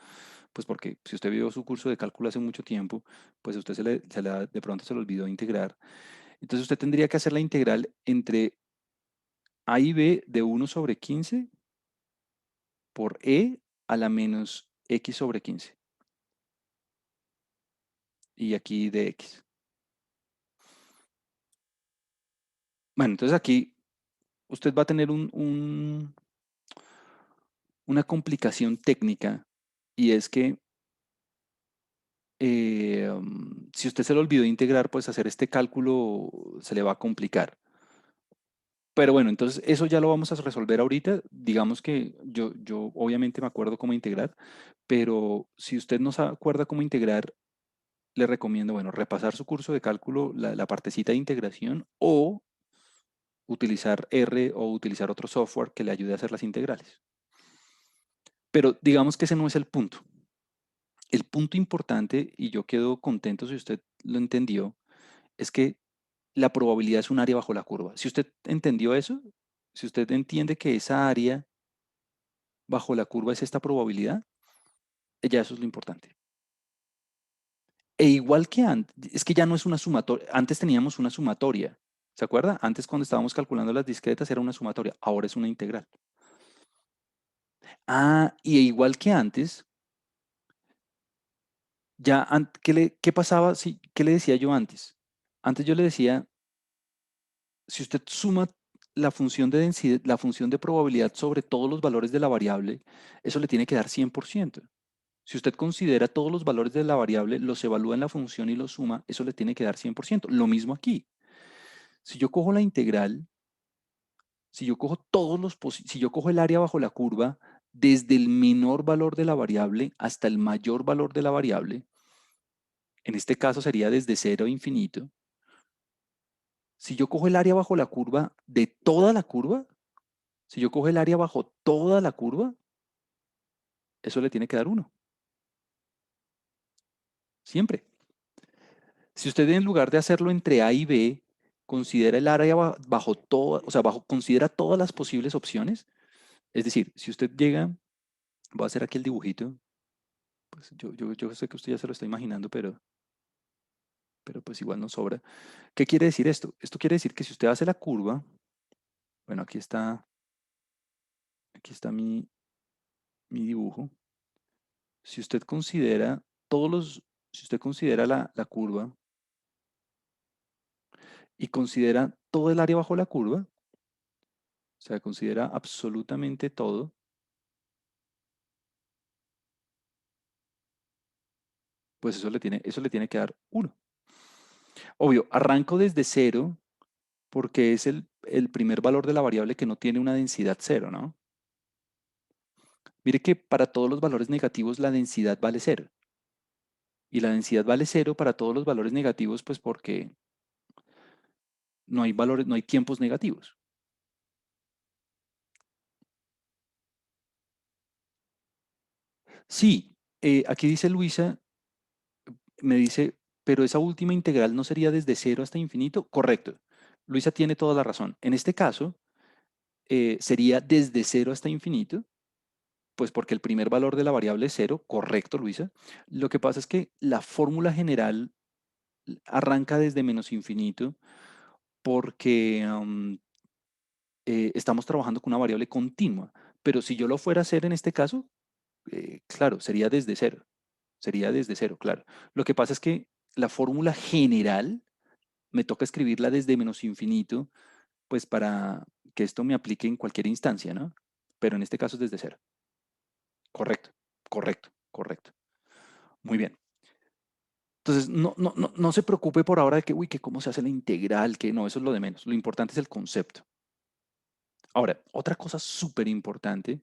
pues porque si usted vio su curso de cálculo hace mucho tiempo, pues a usted de pronto se le olvidó integrar. Entonces usted tendría que hacer la integral entre A y B de 1/15 por E a la menos x/15. Y aquí de x. Bueno, entonces aquí usted va a tener una complicación técnica y es que si usted se le olvidó integrar, pues hacer este cálculo se le va a complicar. Pero bueno, entonces eso ya lo vamos a resolver ahorita. Digamos que yo obviamente me acuerdo cómo integrar, pero si usted no se acuerda cómo integrar, le recomiendo, bueno, repasar su curso de cálculo, la partecita de integración o utilizar R o utilizar otro software que le ayude a hacer las integrales. Pero digamos que ese no es el punto. El punto importante, y yo quedo contento si usted lo entendió, es que la probabilidad es un área bajo la curva. Si usted entendió eso, si usted entiende que esa área bajo la curva es esta probabilidad, ya eso es lo importante. E igual que antes, es que ya no es una sumatoria, antes teníamos una sumatoria, ¿se acuerda? Antes cuando estábamos calculando las discretas era una sumatoria, ahora es una integral. Ah, y igual que antes, ya, ¿qué pasaba? ¿Qué le decía yo antes? Antes yo le decía, si usted suma la función de densidad, la función de probabilidad sobre todos los valores de la variable, eso le tiene que dar 100%. Si usted considera todos los valores de la variable, los evalúa en la función y los suma, eso le tiene que dar 100%. Lo mismo aquí. Si yo cojo la integral, si yo cojo si yo cojo el área bajo la curva, desde el menor valor de la variable hasta el mayor valor de la variable, en este caso sería desde 0 a infinito. Si yo cojo el área bajo la curva de toda la curva, si yo cojo el área bajo toda la curva, eso le tiene que dar 1. Siempre. Si usted en lugar de hacerlo entre A y B, considera el área bajo todo, o sea, considera todas las posibles opciones, es decir, si usted llega, voy a hacer aquí el dibujito, pues yo sé que usted ya se lo está imaginando, pero pues igual no sobra. ¿Qué quiere decir esto? Esto quiere decir que si usted hace la curva, bueno, aquí está mi dibujo. Si usted considera si usted considera la curva y considera todo el área bajo la curva, o sea, considera absolutamente todo, pues eso le tiene que dar 1. Obvio, arranco desde 0 porque es el primer valor de la variable que no tiene una densidad 0, ¿no? Mire que para todos los valores negativos la densidad vale 0. Y la densidad vale 0 para todos los valores negativos, pues porque no hay tiempos negativos. Sí, aquí dice Luisa, me dice, pero esa última integral no sería desde 0 hasta infinito. Correcto. Luisa tiene toda la razón. En este caso, sería desde 0 hasta infinito, pues porque el primer valor de la variable es 0. Correcto, Luisa. Lo que pasa es que la fórmula general arranca desde menos infinito porque estamos trabajando con una variable continua. Pero si yo lo fuera a hacer en este caso, claro, sería desde 0. Sería desde 0, claro. Lo que pasa es que la fórmula general me toca escribirla desde menos infinito, pues para que esto me aplique en cualquier instancia, ¿no? Pero en este caso es desde 0. Correcto, correcto, correcto. Muy bien. Entonces, no se preocupe por ahora de que, uy, que cómo se hace la integral, que no, eso es lo de menos. Lo importante es el concepto. Ahora, otra cosa súper importante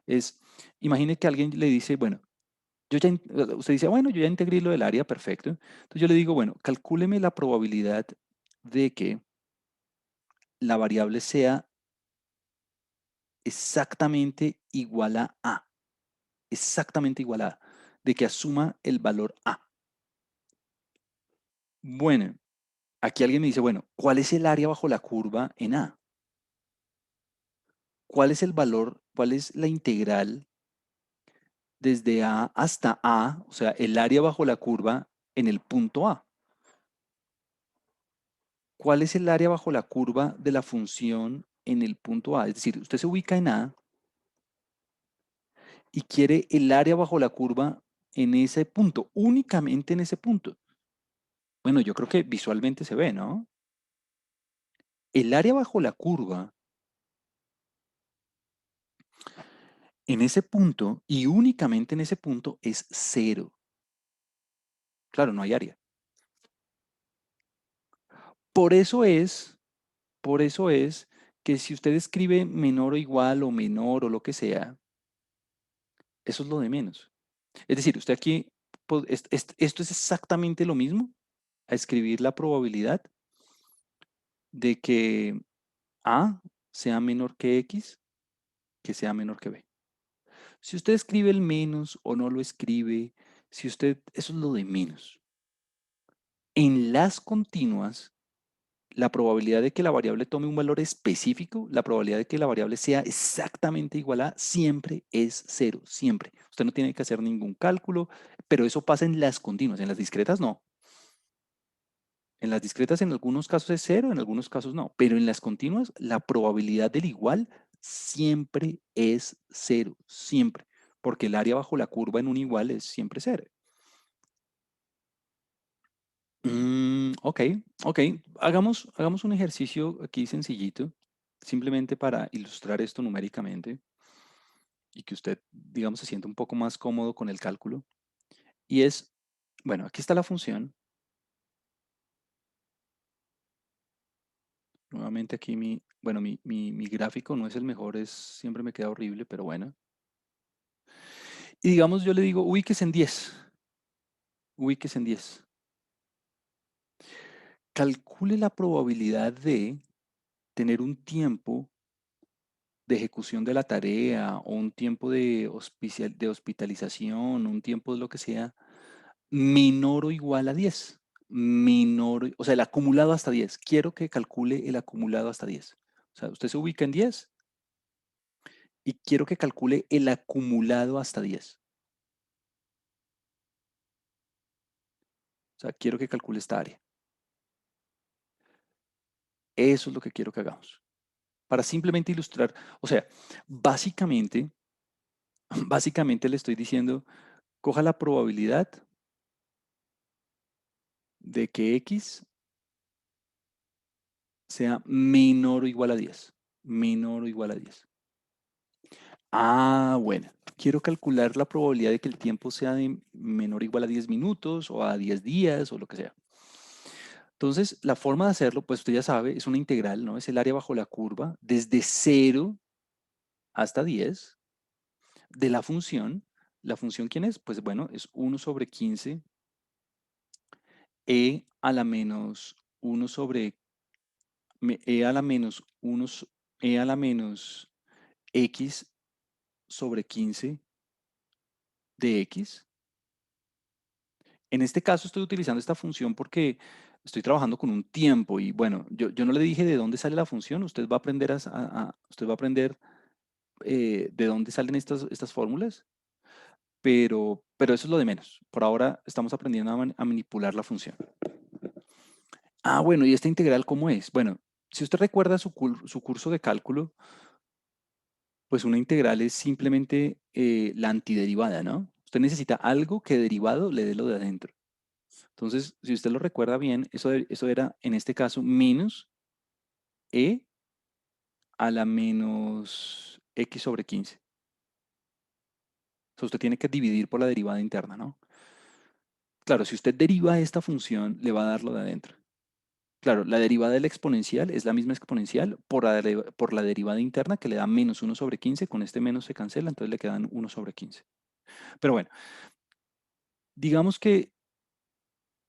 es, imagine que alguien le dice, bueno, usted dice, bueno, yo ya integré lo del área, perfecto. Entonces yo le digo, bueno, calcúleme la probabilidad de que la variable sea exactamente igual a A, exactamente igual a A, de que asuma el valor A. Bueno, aquí alguien me dice, bueno, ¿cuál es el área bajo la curva en A? ¿Cuál es el valor, cuál es la integral desde A hasta A, o sea, el área bajo la curva en el punto A? ¿Cuál es el área bajo la curva de la función en el punto A? Es decir, usted se ubica en A y quiere el área bajo la curva en ese punto, únicamente en ese punto. Bueno, yo creo que visualmente se ve, ¿no? El área bajo la curva en ese punto y únicamente en ese punto es cero. Claro, no hay área. Por eso es, por eso es que si usted escribe menor o igual o menor o lo que sea, eso es lo de menos. Es decir, usted aquí, pues, esto es exactamente lo mismo a escribir la probabilidad de que A sea menor que X, que sea menor que B. Si usted escribe el menos o no lo escribe, si usted, eso es lo de menos. En las continuas, la probabilidad de que la variable tome un valor específico, la probabilidad de que la variable sea exactamente igual a, siempre es cero, siempre. Usted no tiene que hacer ningún cálculo, pero eso pasa en las continuas, en las discretas no. En las discretas en algunos casos es cero, en algunos casos no, pero en las continuas la probabilidad del igual siempre es cero, siempre, porque el área bajo la curva en un igual es siempre cero. Ok, ok. Hagamos un ejercicio aquí sencillito, simplemente para ilustrar esto numéricamente y que usted, digamos, se sienta un poco más cómodo con el cálculo. Y es, bueno, aquí está la función. Nuevamente aquí bueno, mi gráfico no es el mejor, siempre me queda horrible, pero bueno. Y digamos, yo le digo, ubíquese en 10, ubíquese en 10. Calcule la probabilidad de tener un tiempo de ejecución de la tarea o un tiempo de hospitalización, un tiempo de lo que sea, menor o igual a 10. Menor, o sea, el acumulado hasta 10. Quiero que calcule el acumulado hasta 10. O sea, usted se ubica en 10 y quiero que calcule el acumulado hasta 10. O sea, quiero que calcule esta área. Eso es lo que quiero que hagamos. Para simplemente ilustrar, o sea, básicamente, básicamente le estoy diciendo, coja la probabilidad de que X sea menor o igual a 10. Menor o igual a 10. Ah, bueno. Quiero calcular la probabilidad de que el tiempo sea de menor o igual a 10 minutos o a 10 días o lo que sea. Entonces, la forma de hacerlo, pues usted ya sabe, es una integral, ¿no? Es el área bajo la curva desde 0 hasta 10 de la función. ¿La función quién es? Pues bueno, es 1/15 a la menos 1 sobre a la menos 1 a la menos x sobre 15 de x. En este caso estoy utilizando esta función porque estoy trabajando con un tiempo y bueno, yo no le dije de dónde sale la función, usted va a aprender usted va a aprender de dónde salen estas fórmulas, pero eso es lo de menos. Por ahora estamos aprendiendo a manipular la función. Ah, bueno, ¿y esta integral cómo es? Bueno, si usted recuerda su curso de cálculo, pues una integral es simplemente la antiderivada, ¿no? Usted necesita algo que derivado le dé lo de adentro. Entonces, si usted lo recuerda bien, eso era, en este caso, menos e a la menos x sobre 15. O sea, usted tiene que dividir por la derivada interna, ¿no? Claro, si usted deriva esta función, le va a dar lo de adentro. Claro, la derivada del exponencial es la misma exponencial por la derivada interna que le da menos 1/15. Con este menos se cancela, entonces le quedan 1/15. Pero bueno, digamos que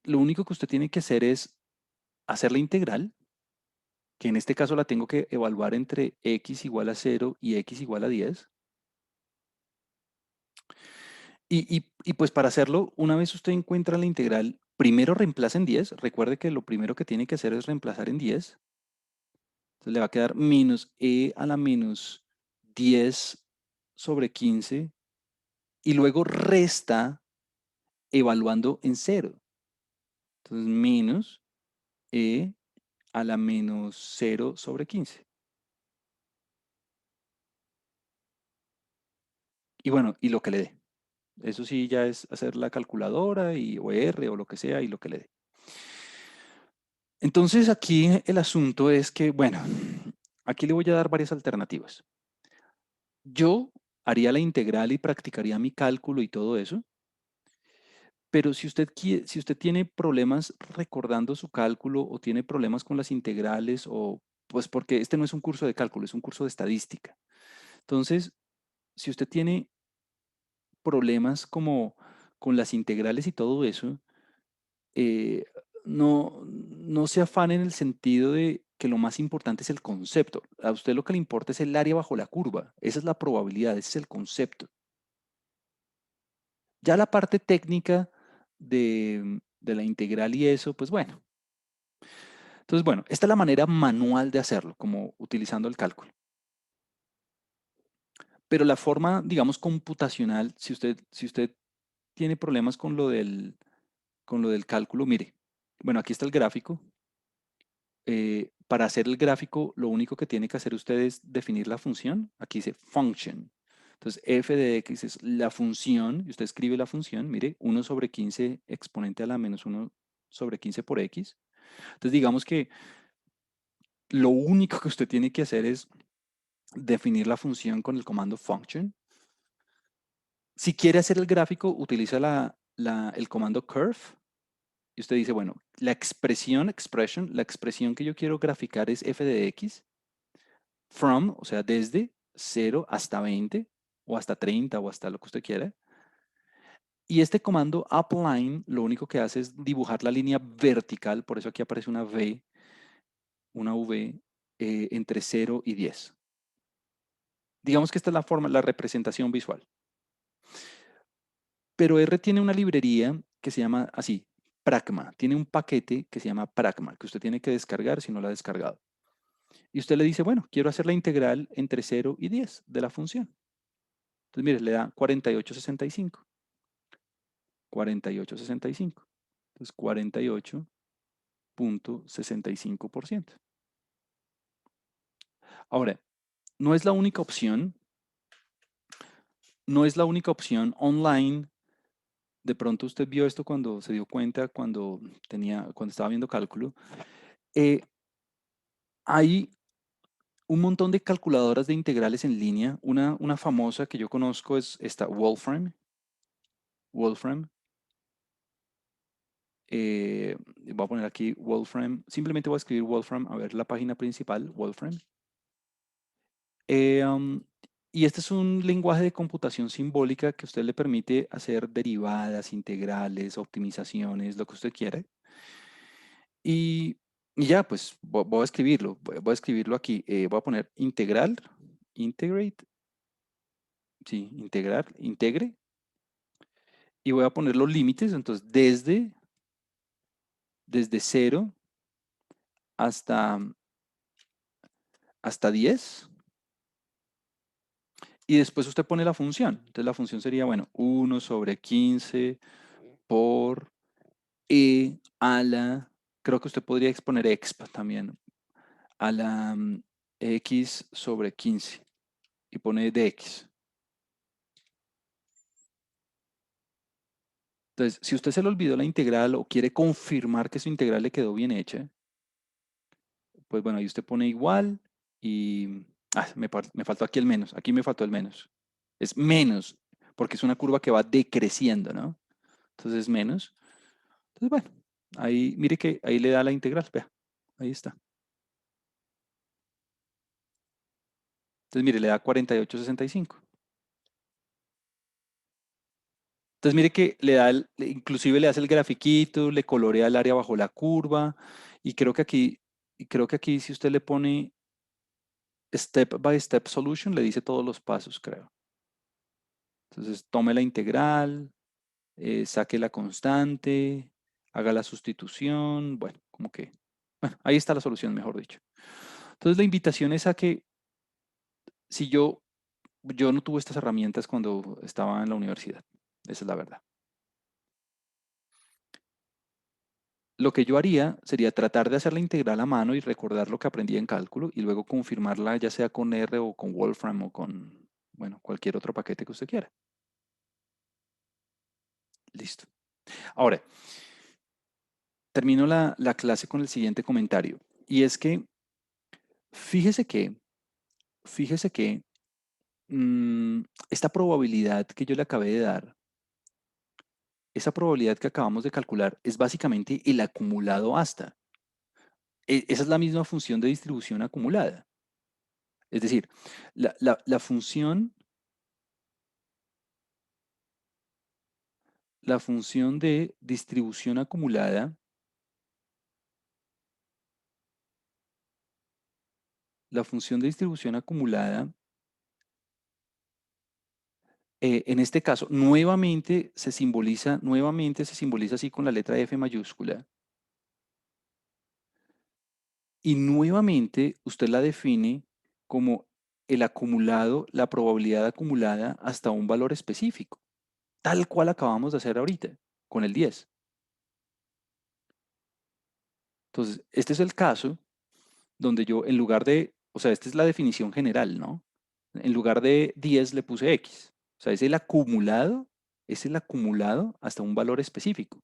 lo único que usted tiene que hacer es hacer la integral que en este caso la tengo que evaluar entre x igual a 0 y x igual a 10. Y pues para hacerlo, una vez usted encuentra la integral, primero reemplaza en 10. Recuerde que lo primero que tiene que hacer es reemplazar en 10. Entonces le va a quedar menos e a la menos 10 sobre 15 y luego resta evaluando en 0. Entonces menos e a la menos 0 sobre 15. Y bueno, y lo que le dé. Eso sí ya es hacer la calculadora o R o lo que sea y lo que le dé. Entonces aquí el asunto es que, bueno, aquí le voy a dar varias alternativas. Yo haría la integral y practicaría mi cálculo y todo eso, pero si usted tiene problemas recordando su cálculo o tiene problemas con las integrales o pues porque este no es un curso de cálculo, es un curso de estadística. Entonces, si usted tiene problemas como con las integrales y todo eso, eh, no se afane en el sentido de que lo más importante es el concepto. A usted lo que le importa es el área bajo la curva. Esa es la probabilidad, ese es el concepto. Ya la parte técnica de la integral y eso, pues bueno. Entonces, bueno, esta es la manera manual de hacerlo, como utilizando el cálculo. Pero la forma, digamos, computacional, si usted tiene problemas con lo del cálculo, mire, bueno, aquí está el gráfico. Para hacer el gráfico, lo único que tiene que hacer usted es definir la función. Aquí dice function. Entonces, f de x es la función, y usted escribe la función, mire, 1 sobre 15 exponente a la menos 1 sobre 15 por x. Entonces, digamos que lo único que usted tiene que hacer es definir la función con el comando function. Si quiere hacer el gráfico, utiliza el comando curve. Y usted dice, bueno, la expresión que yo quiero graficar es f de x. From, o sea, desde 0 hasta 20 o hasta 30 o hasta lo que usted quiera. Y este comando upline lo único que hace es dibujar la línea vertical, por eso aquí aparece una V entre 0 y 10. Digamos que esta es la forma, la representación visual. Pero R tiene una librería que se llama así, Pragma. Tiene un paquete que se llama Pragma, que usted tiene que descargar si no lo ha descargado. Y usted le dice, bueno, quiero hacer la integral entre 0 y 10 de la función. Entonces, mire, le da 48,65. 48,65. Entonces, 48,65%. Ahora, no es la única opción, no es la única opción online. De pronto usted vio esto cuando se dio cuenta, cuando estaba viendo cálculo. Eh, hay un montón de calculadoras de integrales en línea. Una famosa que yo conozco es esta Wolfram. Wolfram. Voy a poner aquí Wolfram. Simplemente voy a escribir Wolfram, a ver la página principal, Wolfram. Eh, um, y este es un lenguaje de computación simbólica que a usted le permite hacer derivadas, integrales, optimizaciones, lo que usted quiera. Y ya, pues voy a escribirlo. Voy a escribirlo aquí. Voy a poner integral, integrate, sí, integrar, integre. Y voy a poner los límites. Entonces, desde 0 hasta, hasta 10. Y después usted pone la función. Entonces, la función sería, bueno, 1 sobre 15 por a la, creo que usted podría exponer exp también, a la x sobre 15 y pone dx. Entonces, si usted se le olvidó la integral o quiere confirmar que su integral le quedó bien hecha, pues bueno, ahí usted pone igual y me faltó aquí el menos. Aquí me faltó el menos. Es menos, porque es una curva que va decreciendo, ¿no? Entonces es menos. Entonces, bueno, ahí, mire que ahí le da la integral, vea, ahí está. Entonces, mire, le da 48,65. Entonces, mire que inclusive le hace el grafiquito, le colorea el área bajo la curva, y creo que aquí Y creo que aquí si usted le pone step by step solution, le dice todos los pasos, creo. Entonces, tome la integral, saque la constante, haga la sustitución, bueno, como que, bueno, ahí está la solución, mejor dicho. Entonces, la invitación es a que si yo no tuve estas herramientas cuando estaba en la universidad, esa es la verdad. Lo que yo haría sería tratar de hacer la integral a mano y recordar lo que aprendí en cálculo y luego confirmarla ya sea con R o con Wolfram o con, bueno, cualquier otro paquete que usted quiera. Listo. Ahora, termino la clase con el siguiente comentario. Y es que, fíjese que, fíjese que mm, esta probabilidad que yo le acabé de dar, esa probabilidad que acabamos de calcular es básicamente el acumulado hasta. Esa es la misma función de distribución acumulada. Es decir, la función de distribución acumulada, la función de distribución acumulada, en este caso, nuevamente se simboliza así con la letra F mayúscula. Y nuevamente usted la define como el acumulado, la probabilidad acumulada hasta un valor específico, tal cual acabamos de hacer ahorita, con el 10. Entonces, este es el caso donde yo en lugar de, o sea, esta es la definición general, ¿no? En lugar de 10 le puse X. O sea, es el acumulado hasta un valor específico.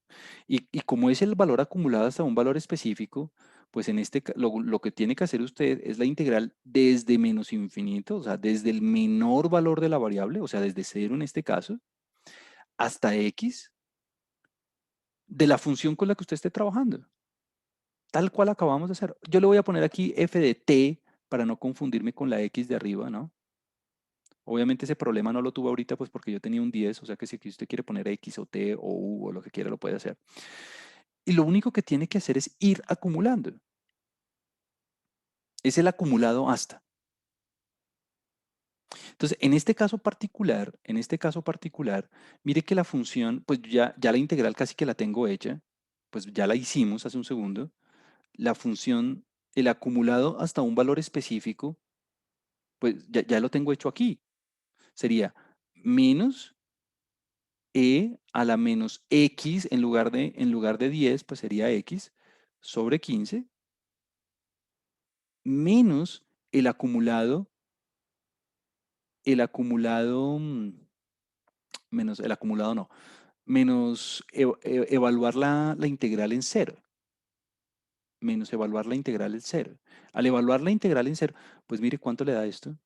Y como es el valor acumulado hasta un valor específico, pues lo que tiene que hacer usted es la integral desde menos infinito, o sea, desde el menor valor de la variable, o sea, desde cero en este caso, hasta X, de la función con la que usted esté trabajando, tal cual acabamos de hacer. Yo le voy a poner aquí f de t para no confundirme con la x de arriba, ¿no? Obviamente ese problema no lo tuve ahorita pues porque yo tenía un 10, o sea que si aquí usted quiere poner X o T o U o lo que quiera lo puede hacer. Y lo único que tiene que hacer es ir acumulando. Es el acumulado hasta. Entonces, en este caso particular, mire que la función, pues ya la integral casi que la tengo hecha, pues ya la hicimos hace un segundo. La función, el acumulado hasta un valor específico, pues ya lo tengo hecho aquí. Sería menos a la menos x en lugar de 10, pues sería x sobre 15 menos el acumulado, menos el acumulado no, menos evaluar la integral en cero, menos evaluar la integral en cero. Al evaluar la integral en cero, pues mire cuánto le da esto.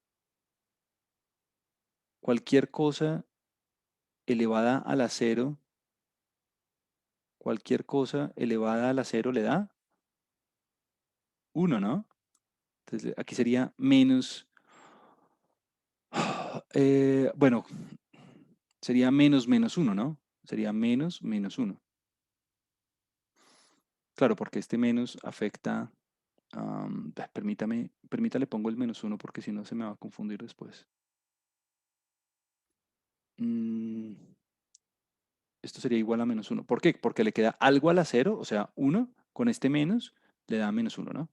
Cualquier cosa elevada a la cero, cualquier cosa elevada a la cero le da uno, ¿no? Entonces aquí sería menos. Bueno, sería menos menos uno, ¿no? Sería menos menos uno. Claro, porque este menos afecta. Permítale, pongo el menos uno porque si no se me va a confundir después. Mm, Esto sería igual a menos uno. ¿Por qué? Porque le queda algo a la cero, o sea, uno con este menos le da menos uno, ¿no?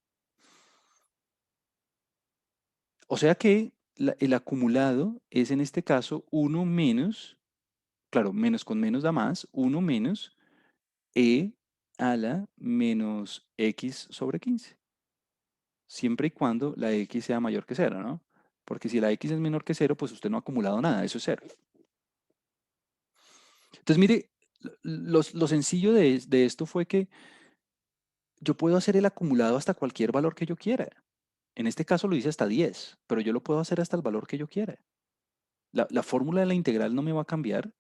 O sea que el acumulado es en este caso uno menos, claro, menos con menos da más, uno menos a la menos x sobre 15, siempre y cuando la x sea mayor que cero, ¿no? Porque si la x es menor que cero, pues usted no ha acumulado nada, eso es cero. Entonces, mire, lo sencillo de esto fue que yo puedo hacer el acumulado hasta cualquier valor que yo quiera. En este caso lo hice hasta 10, pero yo lo puedo hacer hasta el valor que yo quiera. La fórmula de la integral no me va a cambiar,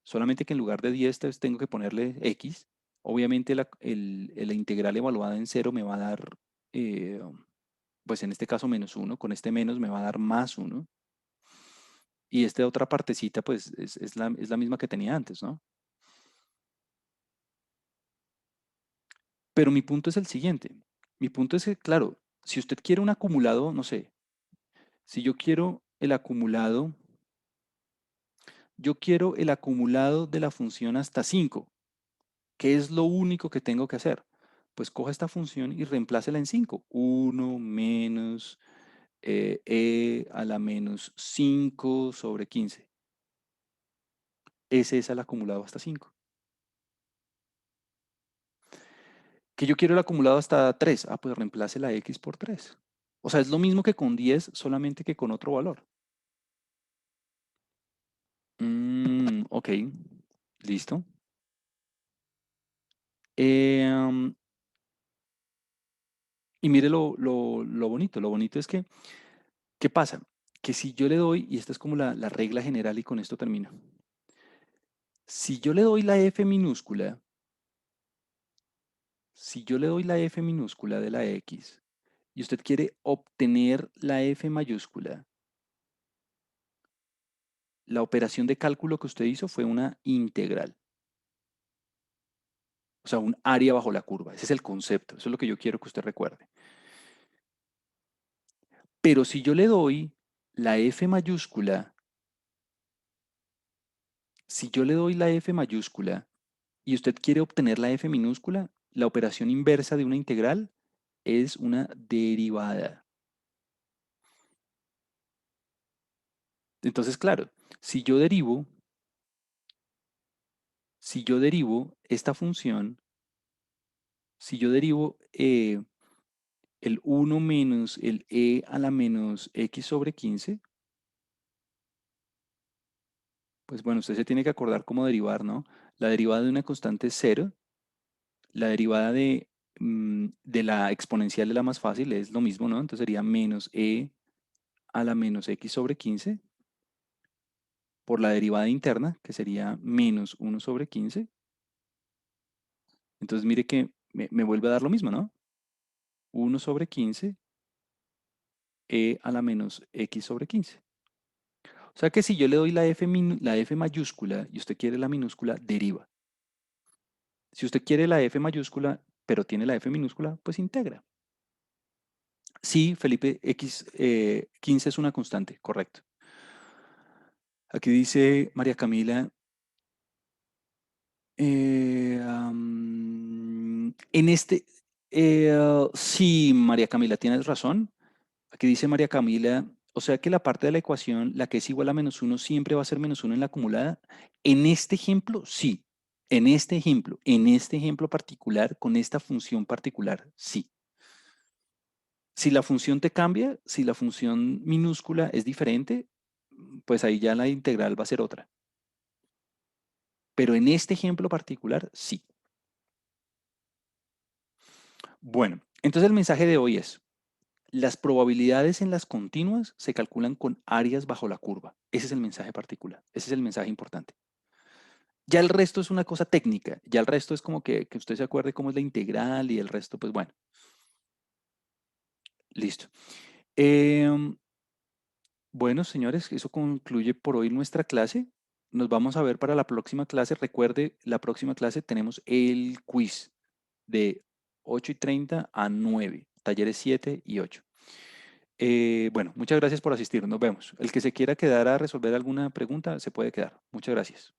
solamente que en lugar de 10 tengo que ponerle x. Obviamente la integral evaluada en cero me va a dar, eh, pues en este caso menos uno, con este menos me va a dar más uno. Y esta otra partecita pues es la misma que tenía antes, ¿no? Pero mi punto es el siguiente. Mi punto es que, claro, si usted quiere un acumulado, no sé, si yo quiero el acumulado, yo quiero el acumulado de la función hasta 5. ¿Qué es lo único que tengo que hacer? Pues coja esta función y reemplácela en 5. 1 menos e a la menos 5 sobre 15. Ese es el acumulado hasta 5. Que yo quiero el acumulado hasta 3. Ah, pues reemplace la x por 3. O sea, es lo mismo que con 10, solamente que con otro valor. Ok, listo. Em, y mire lo bonito. Lo bonito es que, ¿qué pasa? Que si yo le doy, y esta es como la regla general y con esto termino. Si yo le doy la f minúscula, si yo le doy la f minúscula de la x y usted quiere obtener la f mayúscula, la operación de cálculo que usted hizo fue una integral, o sea, un área bajo la curva. Ese es el concepto, eso es lo que yo quiero que usted recuerde. Pero si yo le doy la f mayúscula, si yo le doy la f mayúscula y usted quiere obtener la f minúscula, la operación inversa de una integral es una derivada. Entonces, claro, si yo derivo, si yo derivo esta función, si yo derivo el 1 menos el e a la menos x sobre 15, pues bueno, usted se tiene que acordar cómo derivar, ¿no? La derivada de una constante es 0, la derivada de la exponencial de la más fácil es lo mismo, ¿no? Entonces sería menos e a la menos x sobre 15 por la derivada interna, que sería menos 1 sobre 15. Entonces mire que me vuelve a dar lo mismo, ¿no? 1 sobre 15 e a la menos x sobre 15. O sea que si yo le doy la f mayúscula y usted quiere la minúscula, deriva. Si usted quiere la f mayúscula, pero tiene la f minúscula, pues integra. Sí, Felipe, x 15 es una constante, correcto. Aquí dice María Camila, en este, sí, María Camila, tienes razón. Aquí dice María Camila, o sea que la parte de la ecuación, la que es igual a menos uno, siempre va a ser menos uno en la acumulada. En este ejemplo, sí. En este ejemplo particular, con esta función particular, sí. Si la función te cambia, si la función minúscula es diferente, pues ahí ya la integral va a ser otra. Pero en este ejemplo particular, sí. Bueno, entonces el mensaje de hoy es, las probabilidades en las continuas se calculan con áreas bajo la curva. Ese es el mensaje particular, ese es el mensaje importante. Ya el resto es una cosa técnica, ya el resto es como que usted se acuerde cómo es la integral y el resto, pues bueno, listo. Em, bueno, señores, eso concluye por hoy nuestra clase. Nos vamos a ver para la próxima clase. Recuerde, la próxima clase tenemos el quiz de 8:30 a 9, talleres 7 y 8. Bueno, muchas gracias por asistir. Nos vemos. El que se quiera quedar a resolver alguna pregunta, se puede quedar. Muchas gracias.